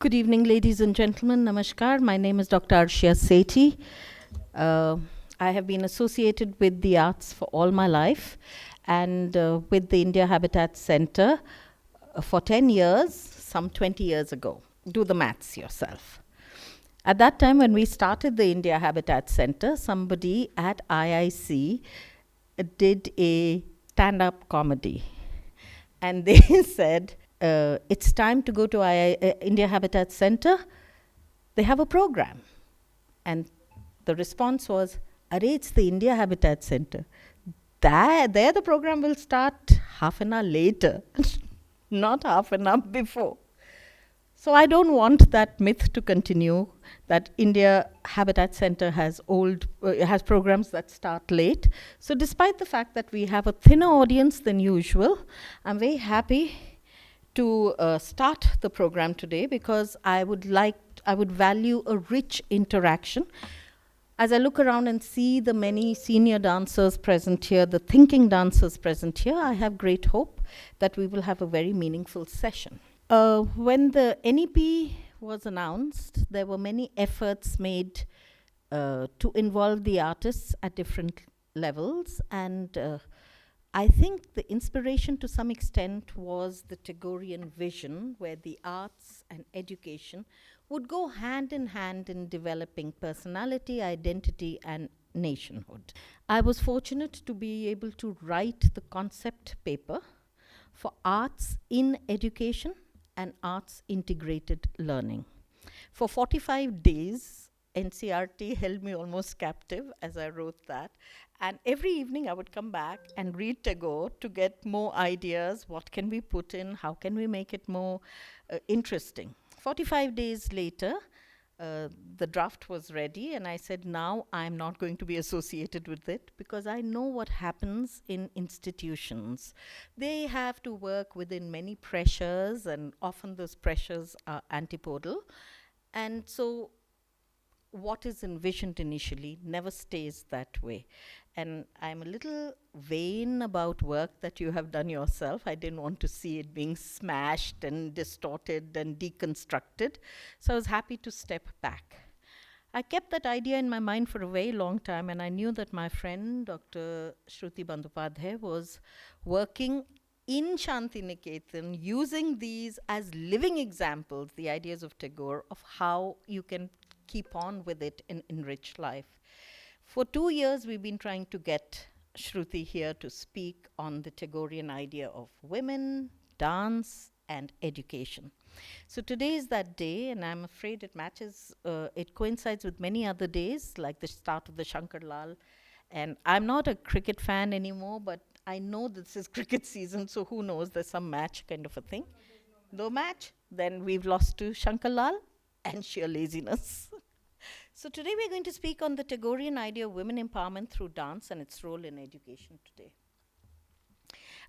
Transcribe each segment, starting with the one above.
Good evening, ladies and gentlemen. Namaskar. My name is Dr. Arshia Sethi. I have been associated with the arts for all my life and with the India Habitat Center for 10 years, some 20 years ago. Do the maths yourself. At that time, when we started the India Habitat Center, somebody at IIC did a stand-up comedy. And they said, it's time to go to India Habitat Center. They have a program. And the response was, Arey, it's the India Habitat Center. There the program will start half an hour later, not half an hour before. So I don't want that myth to continue, that India Habitat Center has programs that start late. So despite the fact that we have a thinner audience than usual, I'm very happy to start the program today because I would value a rich interaction. As I look around and see the many senior dancers present here, the thinking dancers present here, I have great hope that we will have a very meaningful session. When the NEP was announced, there were many efforts made to involve the artists at different levels, and I think the inspiration to some extent was the Tagorean vision, where the arts and education would go hand in hand in developing personality, identity, and nationhood. I was fortunate to be able to write the concept paper for arts in education and arts integrated learning. For 45 days, NCRT held me almost captive as I wrote that. And every evening I would come back and read Tagore to get more ideas. What can we put in? How can we make it more interesting? 45 days later, the draft was ready, and I said, now I'm not going to be associated with it because I know what happens in institutions. They have to work within many pressures, and often those pressures are antipodal. And so what is envisioned initially never stays that way. And I'm a little vain about work that you have done yourself. I didn't want to see it being smashed and distorted and deconstructed. So I was happy to step back. I kept that idea in my mind for a very long time, and I knew that my friend, Dr. Sruti Bandopadhay, was working in Santiniketan, using these as living examples, the ideas of Tagore, of how you can keep on with it and enrich life. For 2 years, we've been trying to get Sruti here to speak on the Tagorean idea of women, dance, and education. So today is that day, and I'm afraid it coincides with many other days, like the start of the Shankar Lal. And I'm not a cricket fan anymore, but I know this is cricket season, so who knows, there's some match kind of a thing. No match? Then we've lost to Shankar Lal and sheer laziness. So today we're going to speak on the Tagorean idea of women empowerment through dance and its role in education today.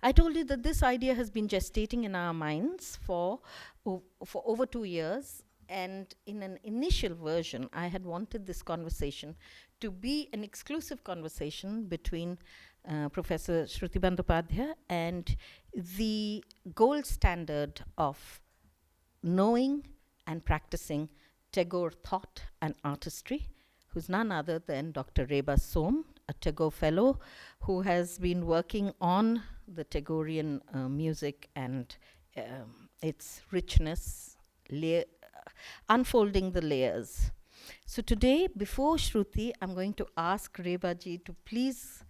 I told you that this idea has been gestating in our minds for over 2 years, and in an initial version, I had wanted this conversation to be an exclusive conversation between Professor Sruti Bandopadhay and the gold standard of knowing and practicing Tagore thought and artistry, who's none other than Dr. Reba Som, a Tagore fellow who has been working on the Tagorean music and its richness, unfolding the layers. So today, before Shruti, I'm going to ask Reba ji to please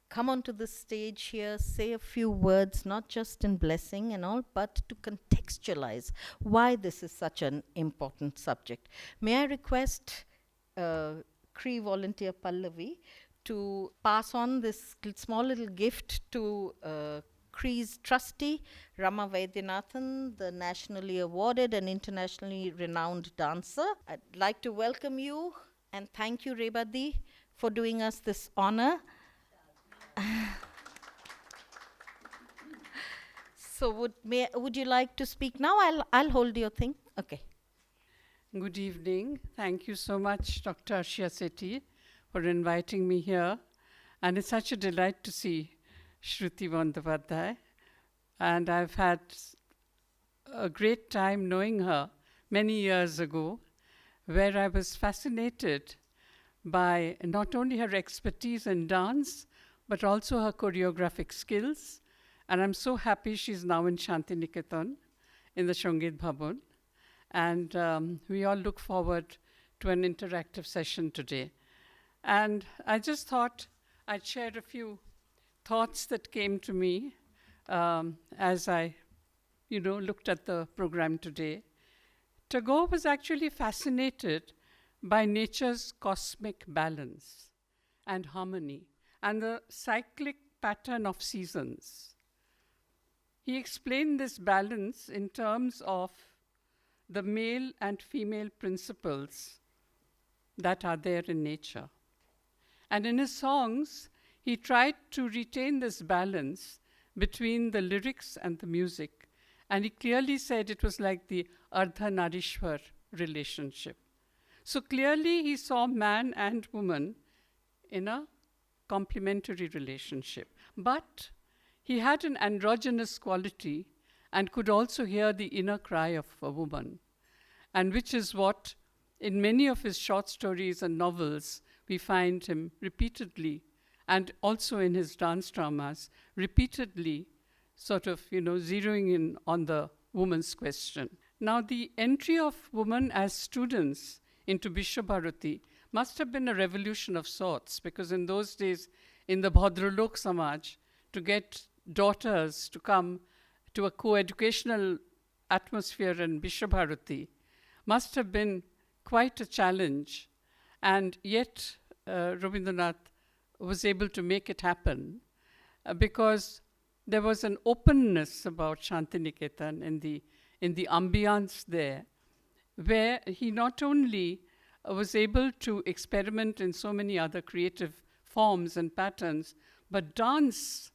come onto the stage here, say a few words, not just in blessing and all, but to contextualize why this is such an important subject. May I request Cree volunteer Pallavi to pass on this small little gift to Cree's trustee, Rama Vaidyanathan, the nationally awarded and internationally renowned dancer. I'd like to welcome you and thank you, Rebadi, for doing us this honor. So would you like to speak now? I'll hold your thing. Okay. Good evening. Thank you so much, Dr. Arshia Sethi, for inviting me here. And it's such a delight to see Sruti Bandopadhay. And I've had a great time knowing her many years ago, where I was fascinated by not only her expertise in dance, but also her choreographic skills. And I'm so happy she's now in Santiniketan, in the Sangit Bhavan. And we all look forward to an interactive session today. And I just thought I'd share a few thoughts that came to me as I, looked at the program today. Tagore was actually fascinated by nature's cosmic balance and harmony and the cyclic pattern of seasons. He explained this balance in terms of the male and female principles that are there in nature. And in his songs, he tried to retain this balance between the lyrics and the music. And he clearly said it was like the Ardhanarishwar relationship. So clearly he saw man and woman in a complementary relationship. But he had an androgynous quality and could also hear the inner cry of a woman. And which is what, in many of his short stories and novels, we find him repeatedly, and also in his dance dramas, repeatedly sort of, zeroing in on the woman's question. Now, the entry of women as students into Visva-Bharati must have been a revolution of sorts, because in those days, in the Bhadralok Samaj, to get daughters to come to a co-educational atmosphere in Visva-Bharati must have been quite a challenge. And yet, Rabindranath was able to make it happen because there was an openness about Santiniketan in the ambience there, where he not only was able to experiment in so many other creative forms and patterns, but dance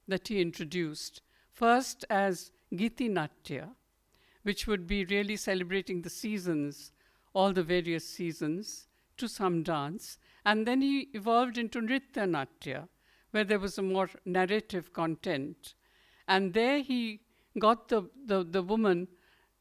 that he introduced, first as Giti Natya, which would be really celebrating the seasons, all the various seasons, to some dance. And then he evolved into Nritya Natya, where there was a more narrative content. And there he got the woman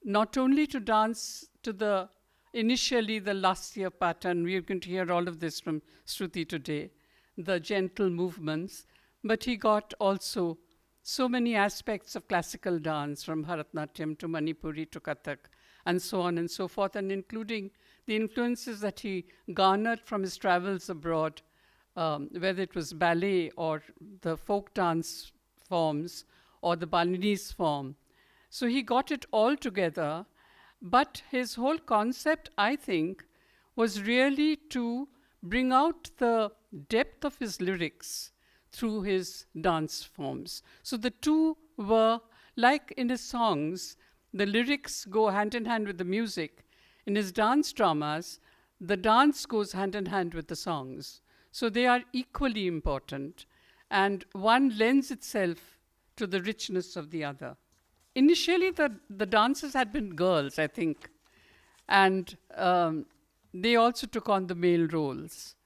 not only to dance to initially the Lasya pattern, we are going to hear all of this from Sruti today, the gentle movements, but he got also so many aspects of classical dance, from Bharatnatyam to Manipuri to Kathak, and so on and so forth, and including the influences that he garnered from his travels abroad, whether it was ballet or the folk dance forms or the Balinese form. So he got it all together, but his whole concept, I think, was really to bring out the depth of his lyrics through his dance forms. So the two were, like in his songs, the lyrics go hand in hand with the music. In his dance dramas, the dance goes hand in hand with the songs. So they are equally important, and one lends itself to the richness of the other. Initially, the dancers had been girls, I think, and they also took on the male roles,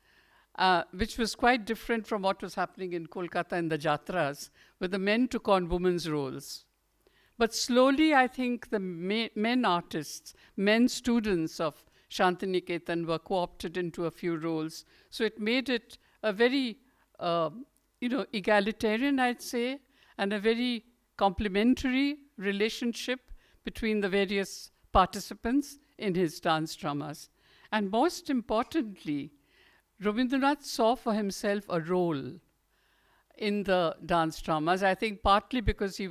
which was quite different from what was happening in Kolkata in the jatras, where the men took on women's roles. But slowly, I think the men artists, men students of Santiniketan were co-opted into a few roles. So it made it a very, egalitarian, I'd say, and a very complementary relationship between the various participants in his dance dramas. And most importantly, Rabindranath saw for himself a role in the dance dramas, I think partly because he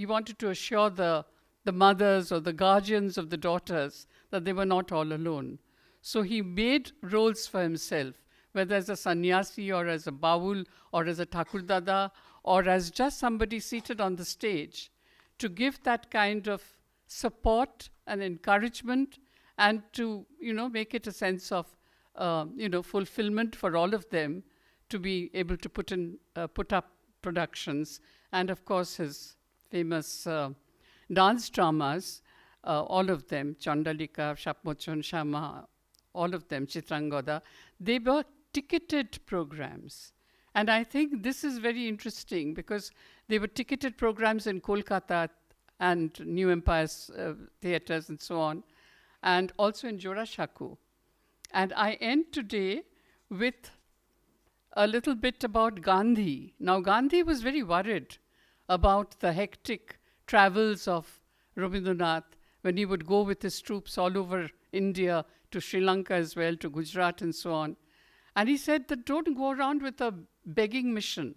wanted to assure the mothers or the guardians of the daughters that they were not all alone. So he made roles for himself, whether as a sannyasi or as a baul or as a thakurdada or as just somebody seated on the stage, to give that kind of support and encouragement and to, make it a sense of, fulfillment for all of them to be able to put up productions. And of course, his famous dance dramas, all of them, Chandalika, Shapmochon, Shama, all of them, Chitrangoda, they were ticketed programs. And I think this is very interesting because they were ticketed programs in Kolkata and New Empire's theatres and so on, and also in Jorashaku. And I end today with a little bit about Gandhi. Now, Gandhi was very worried about the hectic travels of Rabindranath when he would go with his troops all over India, to Sri Lanka as well, to Gujarat and so on. And he said that don't go around with a begging mission.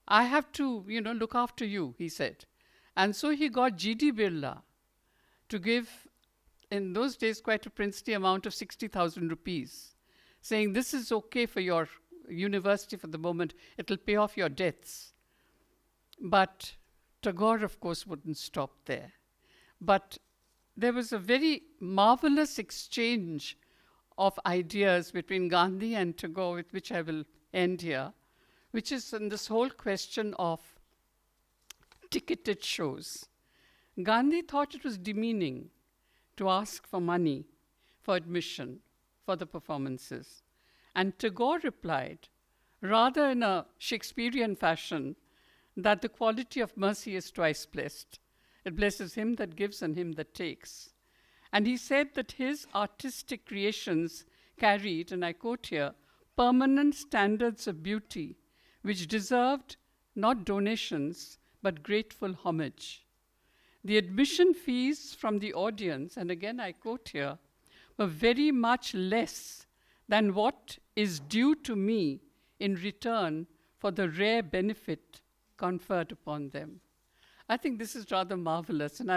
I have to, look after you, he said. And so he got G.D. Birla to give, in those days, quite a princely amount of 60,000 rupees, saying this is okay for your university for the moment, it'll pay off your debts. But Tagore, of course, wouldn't stop there. But there was a very marvelous exchange of ideas between Gandhi and Tagore, with which I will end here, which is in this whole question of ticketed shows. Gandhi thought it was demeaning to ask for money for admission for the performances. And Tagore replied, rather in a Shakespearean fashion, that the quality of mercy is twice blessed. It blesses him that gives and him that takes. And he said that his artistic creations carried, and I quote here, permanent standards of beauty, which deserved not donations, but grateful homage. The admission fees from the audience, and again I quote here, were very much less than what is due to me in return for the rare benefit conferred upon them. I think this is rather marvelous. And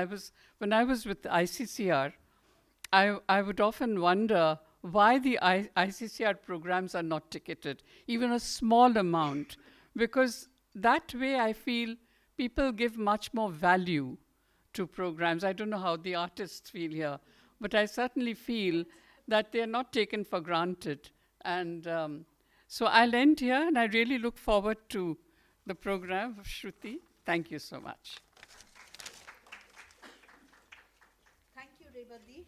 when I was with ICCR, I would often wonder why the ICCR programs are not ticketed, even a small amount, because that way I feel people give much more value to programs. I don't know how the artists feel here, but I certainly feel that they're not taken for granted. And so I'll end here, and I really look forward to the program of Shruti. Thank you so much. Thank you, Rebadi.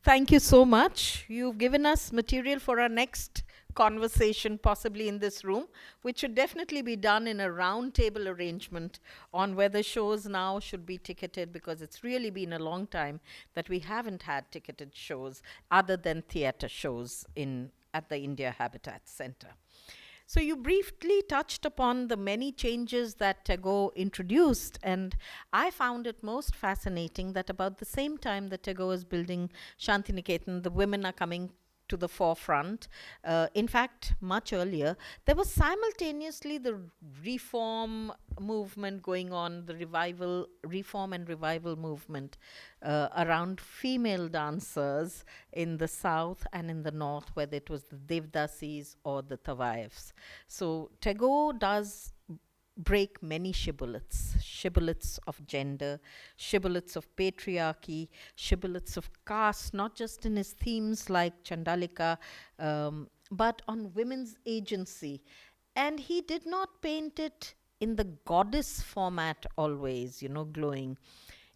Thank you so much. You've given us material for our next conversation, possibly in this room, which should definitely be done in a round table arrangement on whether shows now should be ticketed, because it's really been a long time that we haven't had ticketed shows other than theatre shows at the India Habitat Center. So you briefly touched upon the many changes that Tagore introduced, and I found it most fascinating that about the same time that Tagore is building Santiniketan, the women are coming to the forefront. In fact, much earlier, there was simultaneously the reform movement going on, the reform and revival movement around female dancers in the south and in the north, whether it was the Devdasis or the Tawaiffs. So Tagore does break many shibboleths of gender, shibboleths of patriarchy, shibboleths of caste, not just in his themes like Chandalika, but on women's agency. And he did not paint it in the goddess format always, glowing.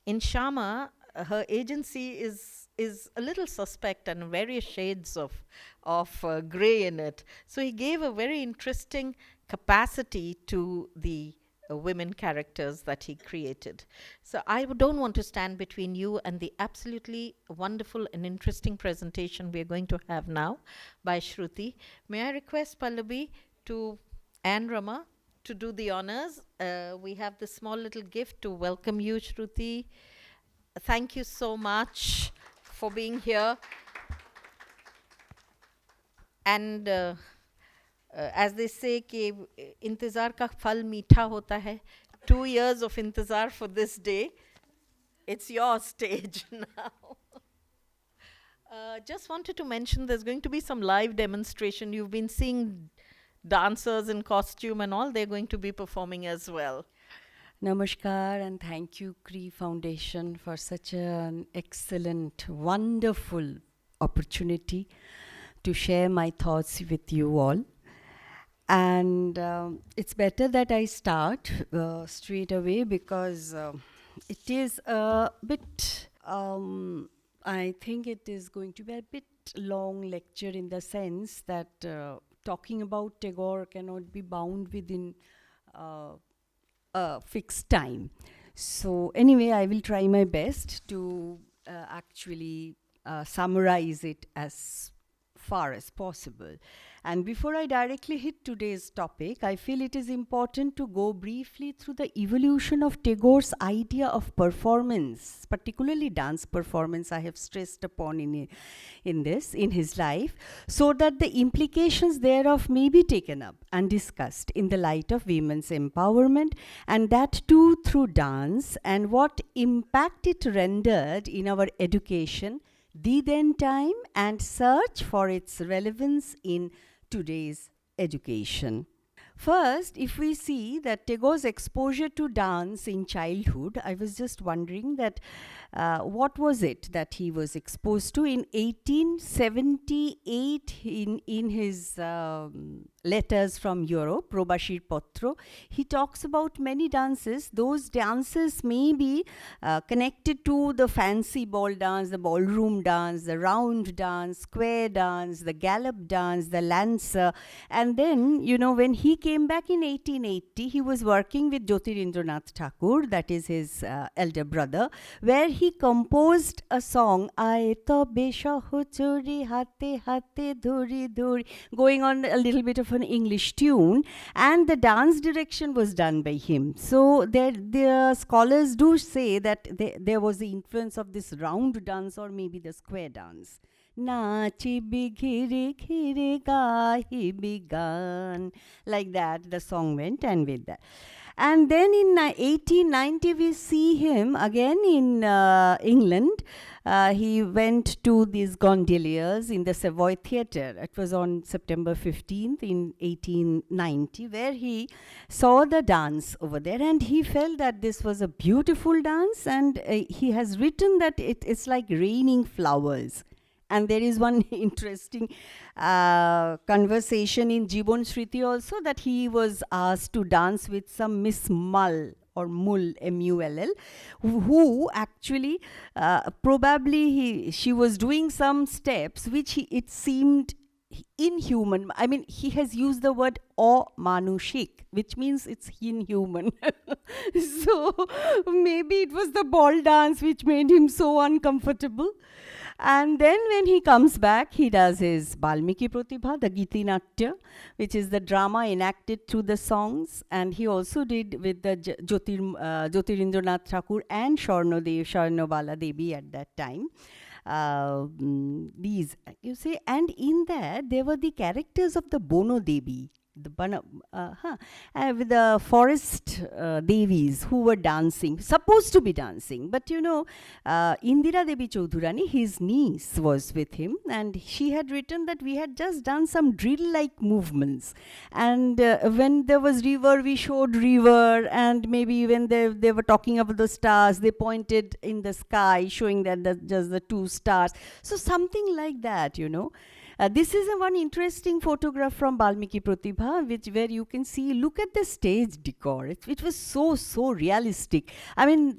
In Shama, her agency is a little suspect and various shades of grey in it. So he gave a very interesting capacity to the women characters that he created. So I don't want to stand between you and the absolutely wonderful and interesting presentation we are going to have now by Shruti. May I request Pallavi and Rama to do the honors? We have this small little gift to welcome you, Shruti. Thank you so much for being here. And as they say कि इंतज़ार का फल मीठा होता है, 2 years of इंतज़ार for this day. It's your stage now. Just wanted to mention there's going to be some live demonstration. You've been seeing dancers in costume and all. They're going to be performing as well. Namaskar, and thank you, Cree Foundation, for such an excellent, wonderful opportunity to share my thoughts with you all. And it's better that I start straight away, because it is a bit, I think it is going to be a bit long lecture, in the sense that talking about Tagore cannot be bound within a fixed time. So anyway, I will try my best to actually summarize it as far as possible. And before I directly hit today's topic, I feel it is important to go briefly through the evolution of Tagore's idea of performance, particularly dance performance. I have stressed upon in his life, so that the implications thereof may be taken up and discussed in the light of women's empowerment, and that too through dance, and what impact it rendered in our education, the then time, and search for its relevance in today's education. First, if we see that Tagore's exposure to dance in childhood, I was just wondering that what was it that he was exposed to in 1878 in his letters from Europe, Probashir Potro. He talks about many dances. Those dances may be connected to the fancy ball dance, the ballroom dance, the round dance, square dance, the gallop dance, the lancer. And then, when he came back in 1880, he was working with Jyotirindranath Thakur, that is his elder brother, where he composed a song, Aaye tobe shohchori hate hate dhuri dhuri, going on a little bit of an English tune, and the dance direction was done by him. So the scholars do say that there was the influence of this round dance or maybe the square dance. Nachibi ghire ghire gahibi gan. Like that, the song went, and with that. And then in 1890, we see him again in England. He went to these gondoliers in the Savoy Theatre. It was on September 15th in 1890, where he saw the dance over there, and he felt that this was a beautiful dance, and he has written that it's like raining flowers. And there is one interesting conversation in Jibon Sruti also, that he was asked to dance with some Miss Mull or Mull, M-U-L-L, who actually probably she was doing some steps which it seemed inhuman. I mean, he has used the word amanushik, which means it's inhuman. So maybe it was the ball dance which made him so uncomfortable. And then when he comes back, he does his Balmiki Pratibha, the Giti Natya, which is the drama enacted through the songs. And he also did with the Jyotirindranath Thakur and Swarnobala Devi at that time. These, you see, and in that there were the characters of the Bono Devi, with the forest devis who were dancing, supposed to be dancing. But Indira Devi Chaudhurani, his niece, was with him, and she had written that we had just done some drill-like movements. And when there was river, we showed river, and maybe when they were talking about the stars, they pointed in the sky, showing that just the two stars. So something like that, This is one interesting photograph from Balmiki Pratibha, where you can see, look at the stage decor. It was so realistic. I mean,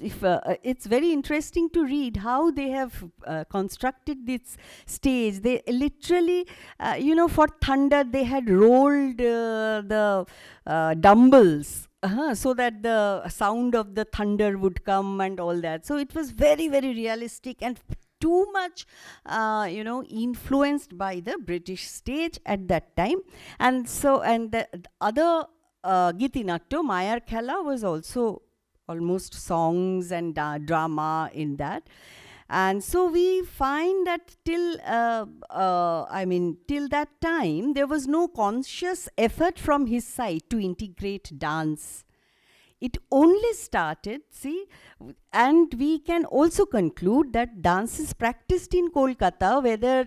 it's very interesting to read how they have constructed this stage. They literally, for thunder, they had rolled the dumbbells. So that the sound of the thunder would come and all that. So it was very realistic and too much, influenced by the British stage at that time. And so, and the other Giti Natya, Mayar Khela, was also almost songs and drama in that. And so we find that till that time, there was no conscious effort from his side to integrate dance. It only started, and we can also conclude that dances practiced in Kolkata, whether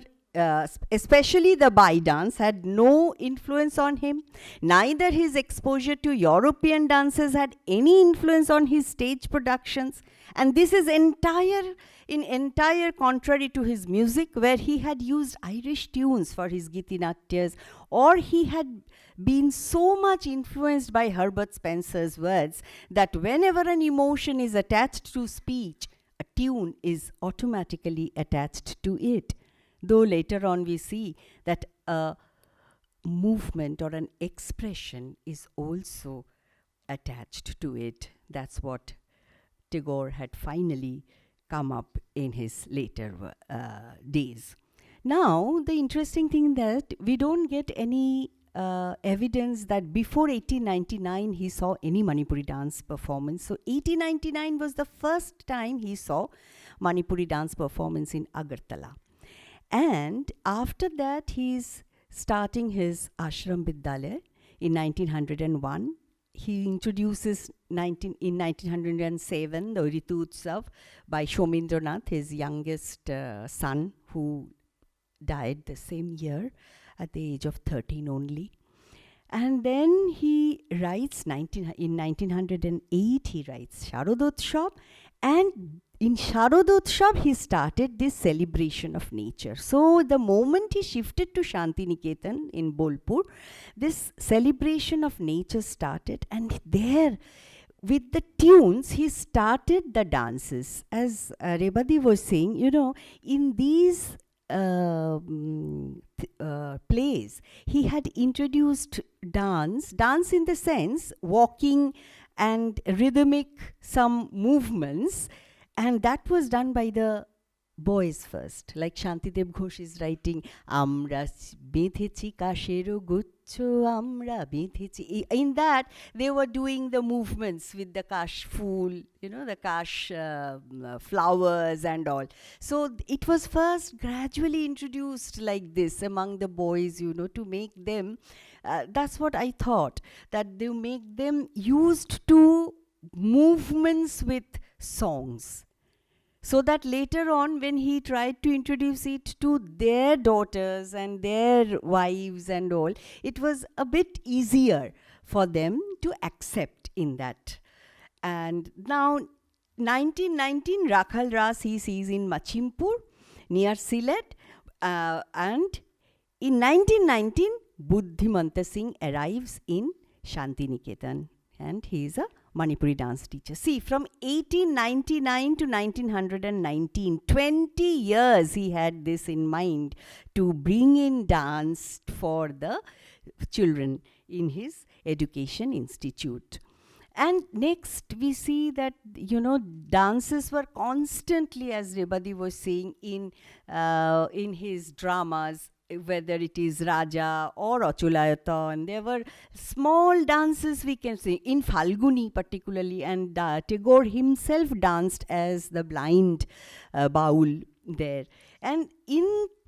especially the Bai dance, had no influence on him. Neither his exposure to European dances had any influence on his stage productions. And this is entire contrary to his music, where he had used Irish tunes for his Giti Natyas, or he had been so much influenced by Herbert Spencer's words that whenever an emotion is attached to speech, a tune is automatically attached to it. Though later on we see that a movement or an expression is also attached to it. That's what Tagore had finally come up in his later days. Now, the interesting thing that we don't get any evidence that before 1899 he saw any Manipuri dance performance. So 1899 was the first time he saw Manipuri dance performance in Agartala. And after that, he's starting his Ashram Vidyalaya in 1901. He introduces in 1907 the Ritu Utsav by Shomendranath, his youngest son, who died the same year at the age of 13 only. And then he writes, in 1908, he writes Sharadotsav, and in Sharadotsav, he started this celebration of nature. So the moment he shifted to Santiniketan in Bolpur, this celebration of nature started, and there, with the tunes, he started the dances. As Rebadi was saying, in these plays, he had introduced dance in the sense walking and rhythmic some movements, and that was done by the boys first. Like Shantidev Ghosh is writing, Amra bethechi kashero guccho amra bethechi. In that, they were doing the movements with the kash fool, the kash flowers and all. So it was first gradually introduced like this among the boys, to make them, that's what I thought, that they make them used to movements with songs. So that later on, when he tried to introduce it to their daughters and their wives and all, it was a bit easier for them to accept in that. And now, 1919, Rakhal Ras he sees in Machimpur, near Sylhet, and in 1919, Buddhimanta Singh arrives in Santiniketan, and he is a Manipuri dance teacher. See, from 1899 to 1919, 20 years he had this in mind to bring in dance for the children in his education institute. And next we see that, dances were constantly, as Rebadi was saying, in his dramas, whether it is Raja or Achulayatan, there were small dances we can see in Falguni particularly, and Tagore himself danced as the blind baul there. And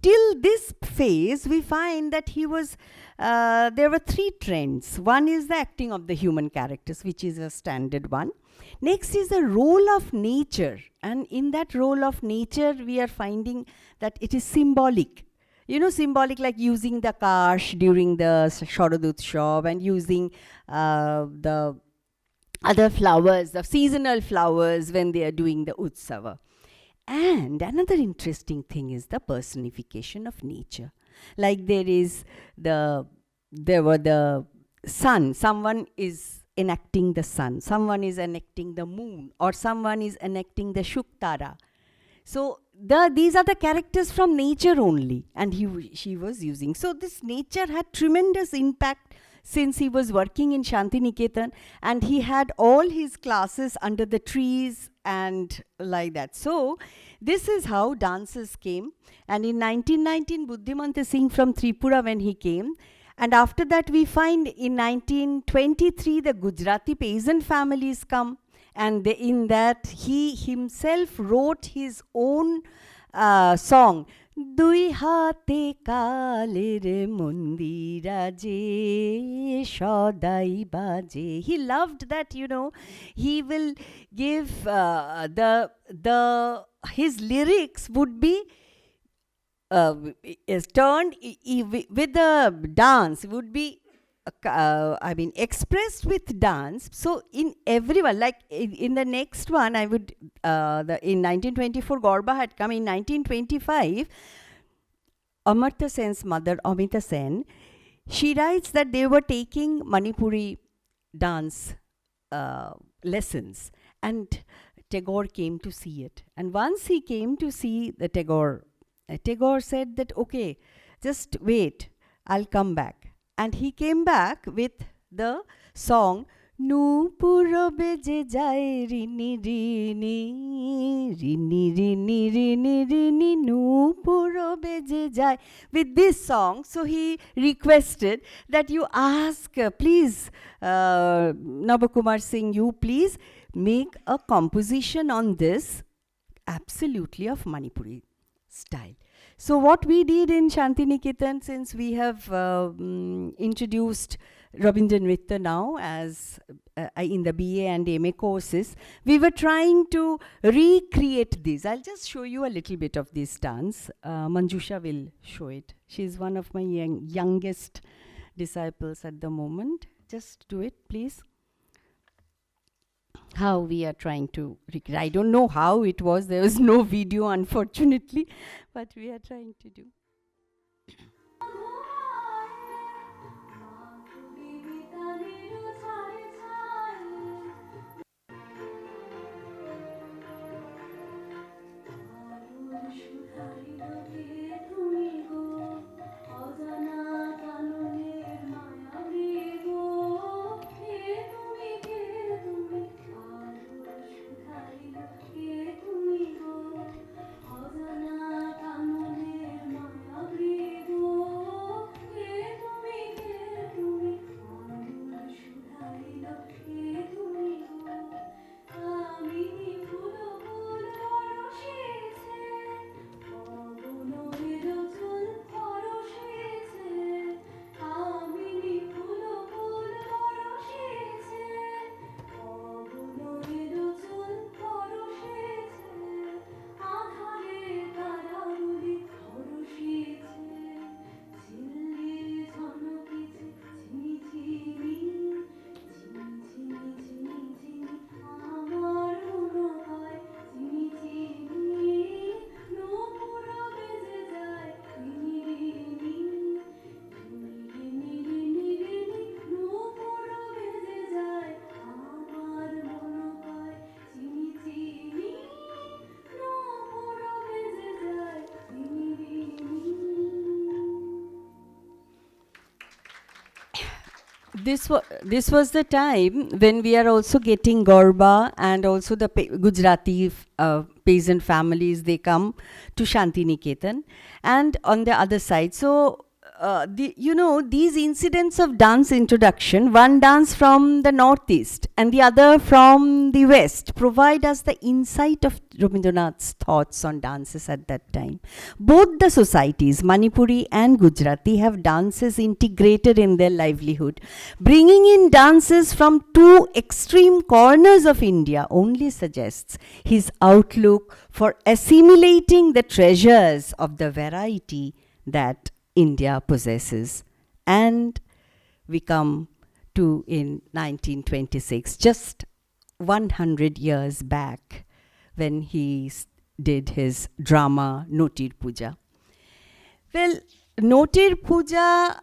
till this phase, we find that he was, there were three trends. One is the acting of the human characters, which is a standard one. Next is the role of nature, and in that role of nature, we are finding that it is symbolic. Symbolic, like using the kash during the Sharadotsav and using the other flowers, the seasonal flowers when they are doing the Utsava. And another interesting thing is the personification of nature. Like there were the sun, someone is enacting the sun, someone is enacting the moon, or someone is enacting the Shuktara. So these are the characters from nature only, and she was using. So this nature had tremendous impact since he was working in Santiniketan, and he had all his classes under the trees and like that. So this is how dances came. And in 1919, Buddhimanta Singh from Tripura, when he came, and after that we find in 1923 the Gujarati peasant families come. And in that, he himself wrote his own song. Dui hate kaler mundira je shodai baje. He loved that, he will give his lyrics would be is turned with the dance, would be expressed with dance. So in everyone, like in the next one, I would, in 1924, Gorba had come. In 1925, Amartya Sen's mother, Amita Sen, she writes that they were taking Manipuri dance lessons, and Tagore came to see it. And once he came to see the Tagore said that, okay, just wait, I'll come back. And he came back with the song নূপুর বেজে যায় রিনি রিনি রিনি রিনি রিনি রিনি নূপুর বেজে যায়. With this song, so he requested that you ask, please, Navakumar Singh, you please make a composition on this, absolutely of Manipuri style. So what we did in Santiniketan, since we have introduced Rabindra Nritya now as in the BA and MA courses, we were trying to recreate this. I'll just show you a little bit of this dance. Manjusha will show it. She's one of my youngest disciples at the moment. Just do it, please. How we are trying to recreate. I don't know how it was. There was no video, unfortunately, but we are trying to do. This was the time when we are also getting Garba, and also the Gujarati peasant families, they come to Santiniketan, and on the other side. So, these incidents of dance introduction, one dance from the northeast and the other from the west, provide us the insight of Rabindranath's thoughts on dances at that time. Both the societies, Manipuri and Gujarati, have dances integrated in their livelihood. Bringing in dances from two extreme corners of India only suggests his outlook for assimilating the treasures of the variety that India possesses. And we come to in 1926, just 100 years back, when he did his drama Notir Puja. Well, Notir Puja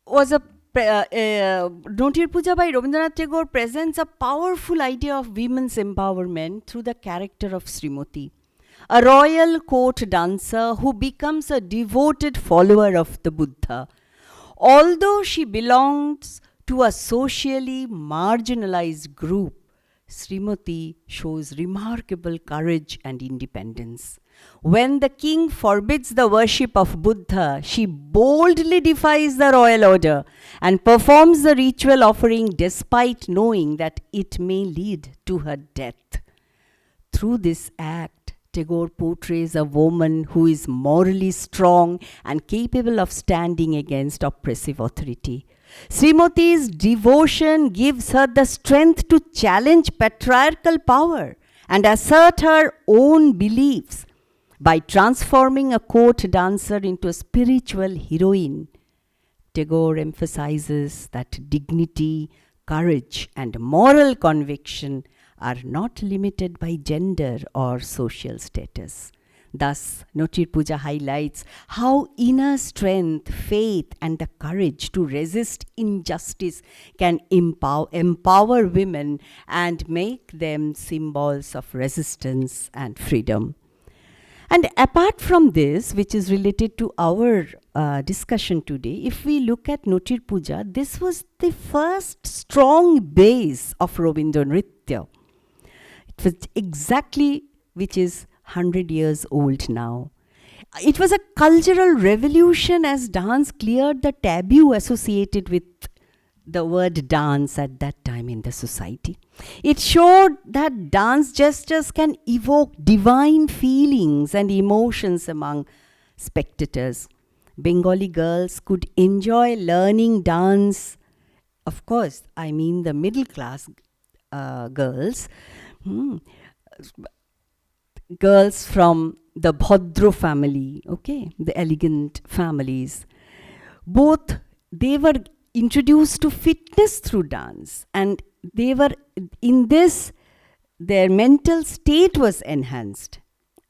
was Notir Puja by Rabindranath Tagore presents a powerful idea of women's empowerment through the character of Srimati, a royal court dancer who becomes a devoted follower of the Buddha. Although she belongs to a socially marginalized group, Srimati shows remarkable courage and independence. When the king forbids the worship of Buddha, she boldly defies the royal order and performs the ritual offering despite knowing that it may lead to her death. Through this act, Tagore portrays a woman who is morally strong and capable of standing against oppressive authority. Srimati's devotion gives her the strength to challenge patriarchal power and assert her own beliefs. By transforming a court dancer into a spiritual heroine, Tagore emphasizes that dignity, courage, and moral conviction are not limited by gender or social status. Thus, Notir Puja highlights how inner strength, faith, and the courage to resist injustice can empower women and make them symbols of resistance and freedom. And apart from this, which is related to our discussion today, if we look at Notir Puja, this was the first strong base of Rabindra Nritya. It was exactly, which is 100 years old now. It was a cultural revolution as dance cleared the taboo associated with the word dance at that time in the society. It showed that dance gestures can evoke divine feelings and emotions among spectators. Bengali girls could enjoy learning dance. Of course, I mean the middle class girls. Girls from the Bhadro family, okay, the elegant families. Both, they were introduced to fitness through dance, and they were in this, their mental state was enhanced.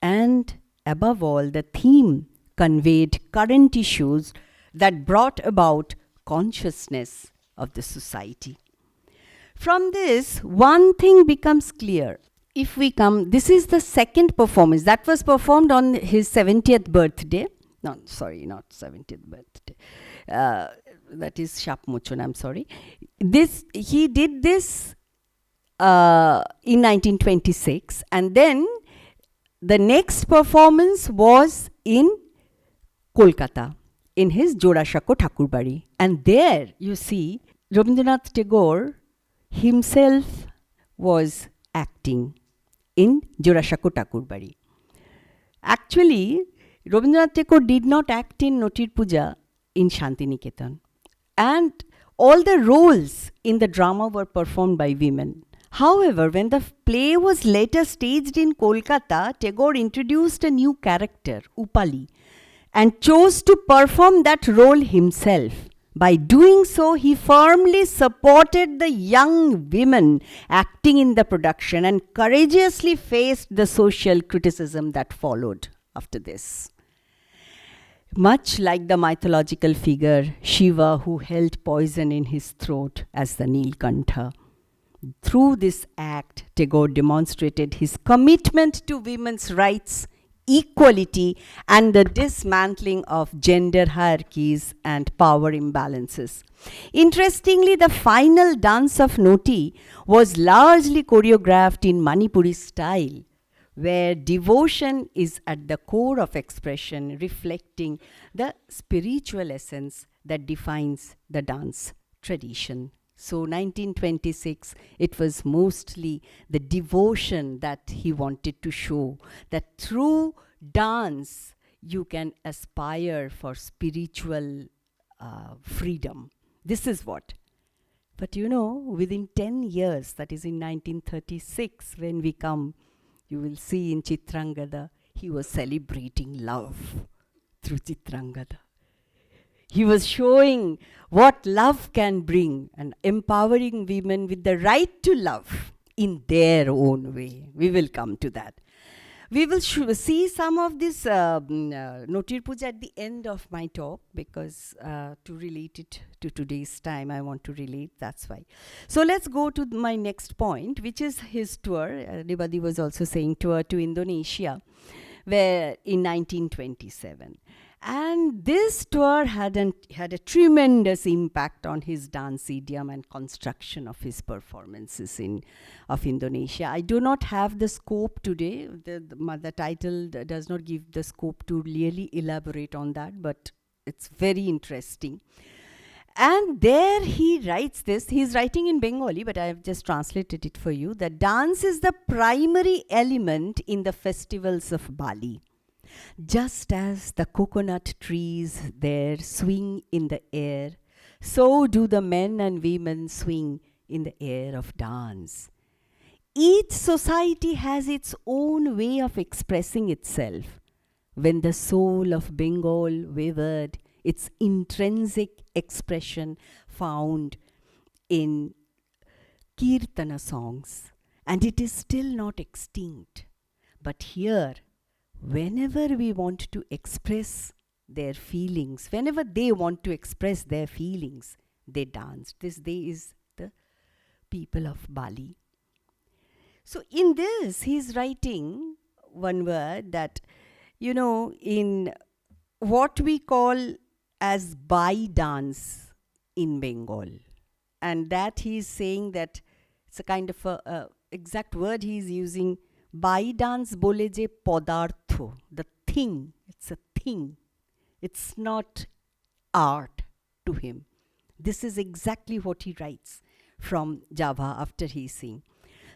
And above all, the theme conveyed current issues that brought about consciousness of the society. From this, one thing becomes clear. If we come, this is the second performance that was performed on his 70th birthday. No, sorry, not 70th birthday. That is Shapmochon, I'm sorry. He did this in 1926, and then the next performance was in Kolkata, in his Jorashako Thakurbari. And there, you see, Rabindranath Tagore himself was acting in Jorashako Thakurbari. Actually, Rabindranath Tagore did not act in Notir Puja in Santiniketan. And all the roles in the drama were performed by women. However, when the play was later staged in Kolkata, Tagore introduced a new character, Upali, and chose to perform that role himself. By doing so, he firmly supported the young women acting in the production and courageously faced the social criticism that followed after this. Much like the mythological figure Shiva, who held poison in his throat as the Nilkantha. Through this act, Tagore demonstrated his commitment to women's rights, equality, and the dismantling of gender hierarchies and power imbalances. Interestingly, the final dance of Noti was largely choreographed in Manipuri style, where devotion is at the core of expression, reflecting the spiritual essence that defines the dance tradition. So 1926, it was mostly the devotion that he wanted to show, that through dance, you can aspire for spiritual freedom. This is what. But you know, within 10 years, that is in 1936, when we come, you will see in Chitrangada, he was celebrating love through Chitrangada. He was showing what love can bring and empowering women with the right to love in their own way. We will come to that. We will see some of this Notir Puja at the end of my talk, because to relate it to today's time, I want to relate, that's why. So let's go to my next point, which is his tour. Everybody was also saying tour to Indonesia, where in 1927. And this tour had a tremendous impact on his dance idiom and construction of his performances of Indonesia. I do not have the scope today. The title does not give the scope to really elaborate on that, but it's very interesting. And there he writes this. He's writing in Bengali, but I have just translated it for you. That dance is the primary element in the festivals of Bali. Just as the coconut trees there swing in the air, so do the men and women swing in the air of dance. Each society has its own way of expressing itself. When the soul of Bengal wavered, its intrinsic expression found in Kirtana songs, and it is still not extinct. But here, whenever we want to express their feelings, whenever they want to express their feelings, they dance. This day is the people of Bali. So in this, he's writing one word that, you know, in what we call as Bai dance in Bengal. And that he is saying that it's a kind of a exact word he is using. Bai dance bole je podartho, the thing. It's a thing. It's not art to him. This is exactly what he writes from Java after he's seen.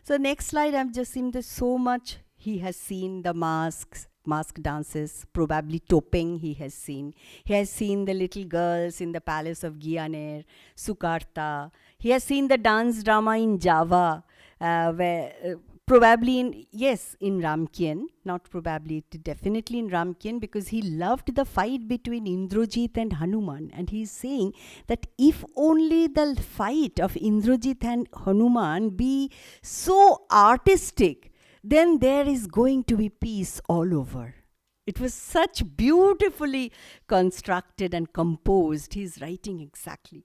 So next slide, I've just seen this so much. He has seen the masks, mask dances, probably topeng he has seen. He has seen the little girls in the palace of Gianer, Sukarta. He has seen the dance drama in Java, where probably in Ramkian, not probably, definitely in Ramkian, because he loved the fight between Indrajit and Hanuman. And he's saying that if only the fight of Indrajit and Hanuman be so artistic, then there is going to be peace all over. It was such beautifully constructed and composed. He's writing exactly.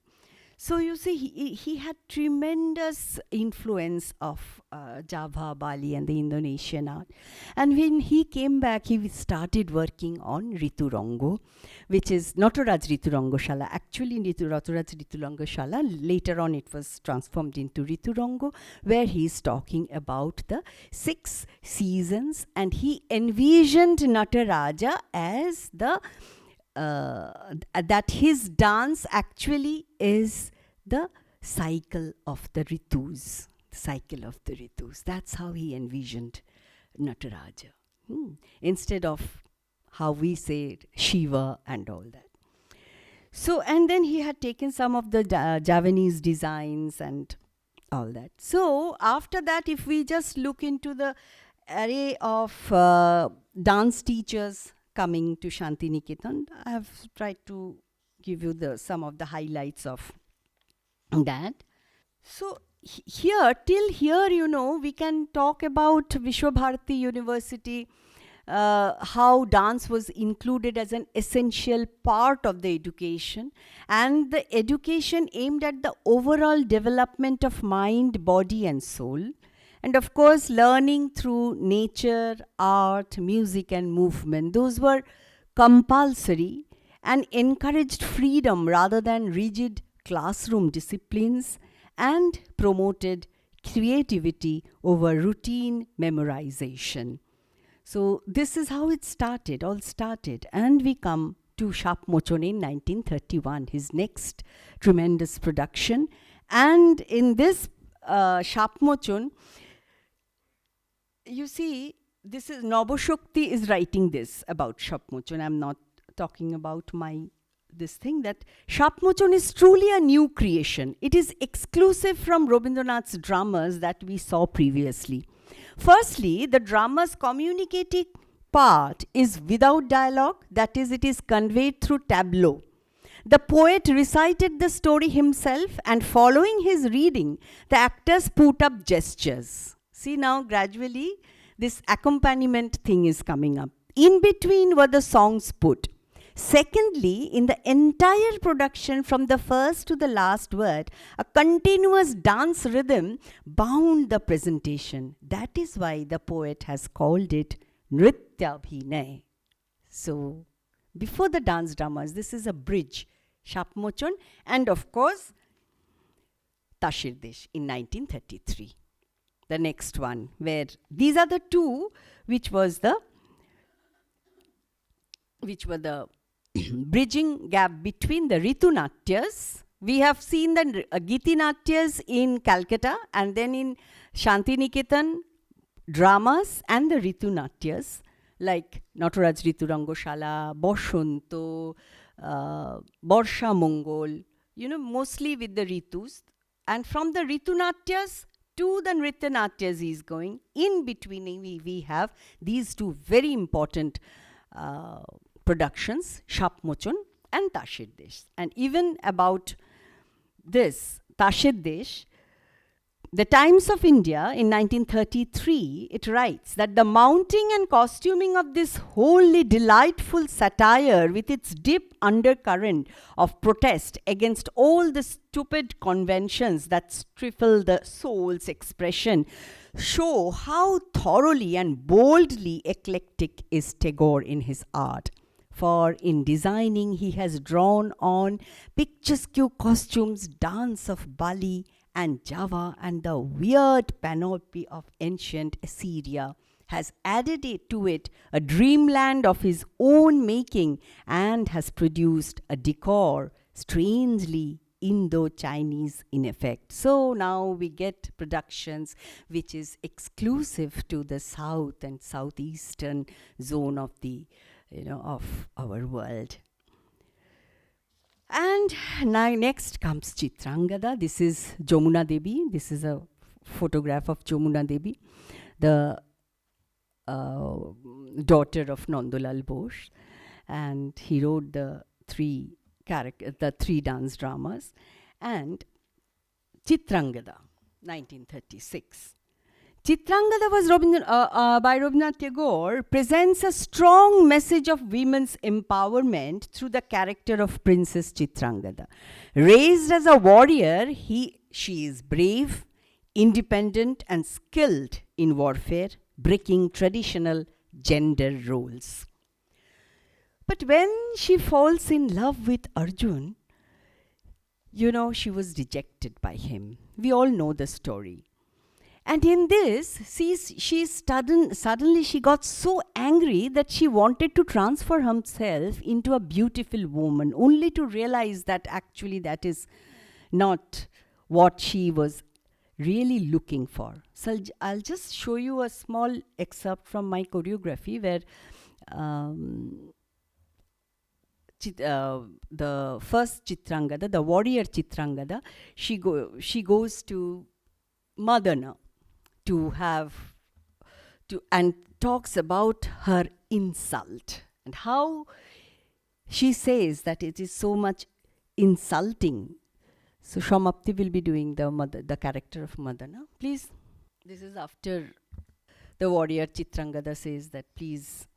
So you see, he had tremendous influence of Java, Bali, and the Indonesian art. And when he came back, he started working on Riturango, which is Nataraj Riturango Shala. Actually, Nataraj Riturango Shala, later on it was transformed into Riturango, where he's talking about the 6 seasons. And he envisioned Nataraja as the that his dance actually is the cycle of the ritus. Cycle of the ritus. That's how he envisioned Nataraja. Instead of how we say Shiva and all that. So, and then he had taken some of the Javanese designs and all that. So, after that, if we just look into the array of dance teachers coming to Santiniketan, I have tried to give you some of the highlights of that. So till here, we can talk about Visva-Bharati University, how dance was included as an essential part of the education, and the education aimed at the overall development of mind, body, and soul. And of course, learning through nature, art, music, and movement. Those were compulsory and encouraged freedom rather than rigid classroom disciplines, and promoted creativity over routine memorization. So this is how it all started. And we come to Shapmochon in 1931, his next tremendous production. And in this Shapmochon, you see, this is Nabashakti is writing this about Shapmochon. I'm not talking about this thing, that Shapmochon is truly a new creation. It is exclusive from Rabindranath's dramas that we saw previously. Firstly, the drama's communicating part is without dialogue, that is, it is conveyed through tableau. The poet recited the story himself, and following his reading, the actors put up gestures. See, now gradually this accompaniment thing is coming up. In between were the songs put. Secondly, in the entire production, from the first to the last word, a continuous dance rhythm bound the presentation. That is why the poet has called it Nritya Bhinay. So, before the dance dramas, this is a bridge, Shapmochon, and of course, Tashirdesh in 1933. The next one, where these are the two, which were the bridging gap between the Ritu Natyas. We have seen the Giti Natyas in Calcutta, and then in Santiniketan, dramas and the Ritu Natyas, like Nataraj Riturango-shala, Boshanto, Borsha Mongol, mostly with the Ritus. And from the Ritu Natyas to the Nritya Natyas he is going. In between, we have these two very important productions, Shapmochon and Tashirdesh. And even about this, Tashirdesh, The Times of India in 1933, it writes that the mounting and costuming of this wholly delightful satire with its deep undercurrent of protest against all the stupid conventions that stifle the soul's expression show how thoroughly and boldly eclectic is Tagore in his art. for in designing he has drawn on picturesque costumes, dance of Bali and Java, and the weird panoply of ancient Assyria, has added to it a dreamland of his own making, and has produced a decor strangely Indo-Chinese in effect. So now we get productions which is exclusive to the south and southeastern zone of the, of our world. And now next comes Chitrangada. This is Jamuna Devi. This is a photograph of Jamuna Devi, the daughter of Nandalal Bose, and he wrote the three dance dramas. And Chitrangada, 1936. Chitrangada was by Rabindranath Tagore, presents a strong message of women's empowerment through the character of Princess Chitrangada. Raised as a warrior, she is brave, independent, and skilled in warfare, breaking traditional gender roles. But when she falls in love with Arjun, she was rejected by him. We all know the story. And in this, suddenly she got so angry that she wanted to transfer herself into a beautiful woman, only to realize that actually that is not what she was really looking for. So I'll just show you a small excerpt from my choreography where the first Chitrangada, the warrior Chitrangada, she goes to Madana and talks about her insult and how she says that it is so much insulting. So Shamapti will be doing the character of Madana. Please. This is after the warrior Chitrangada says that please.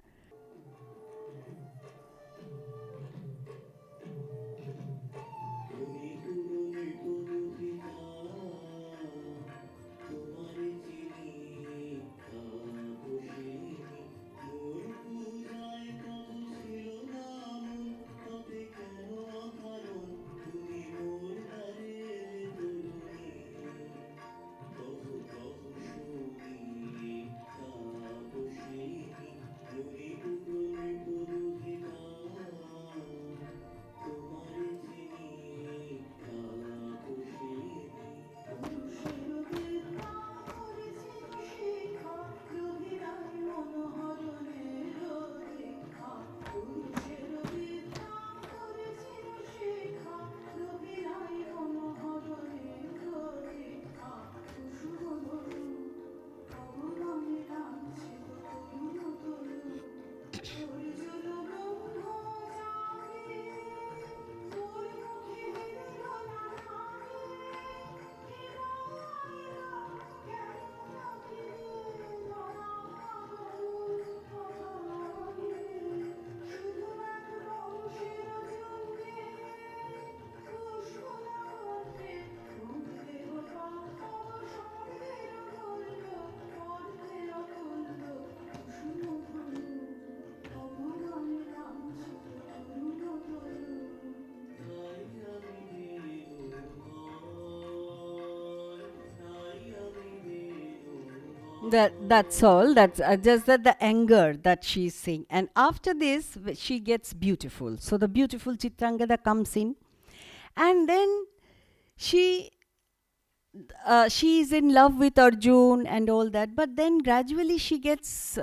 That's all. That's just the anger that she's saying. And after this, she gets beautiful. So the beautiful Chitrangada comes in, and then she is in love with Arjun and all that. But then gradually she gets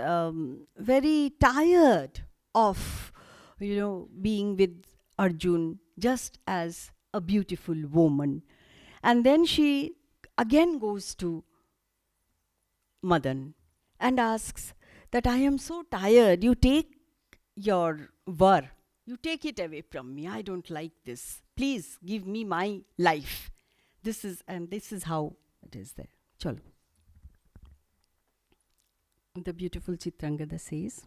very tired of, being with Arjun just as a beautiful woman. And then she again goes to Madan and asks that I am so tired. You take your var. You take it away from me. I don't like this. Please give me my life. This is how it is there. Chalo. The beautiful Chitrangada says.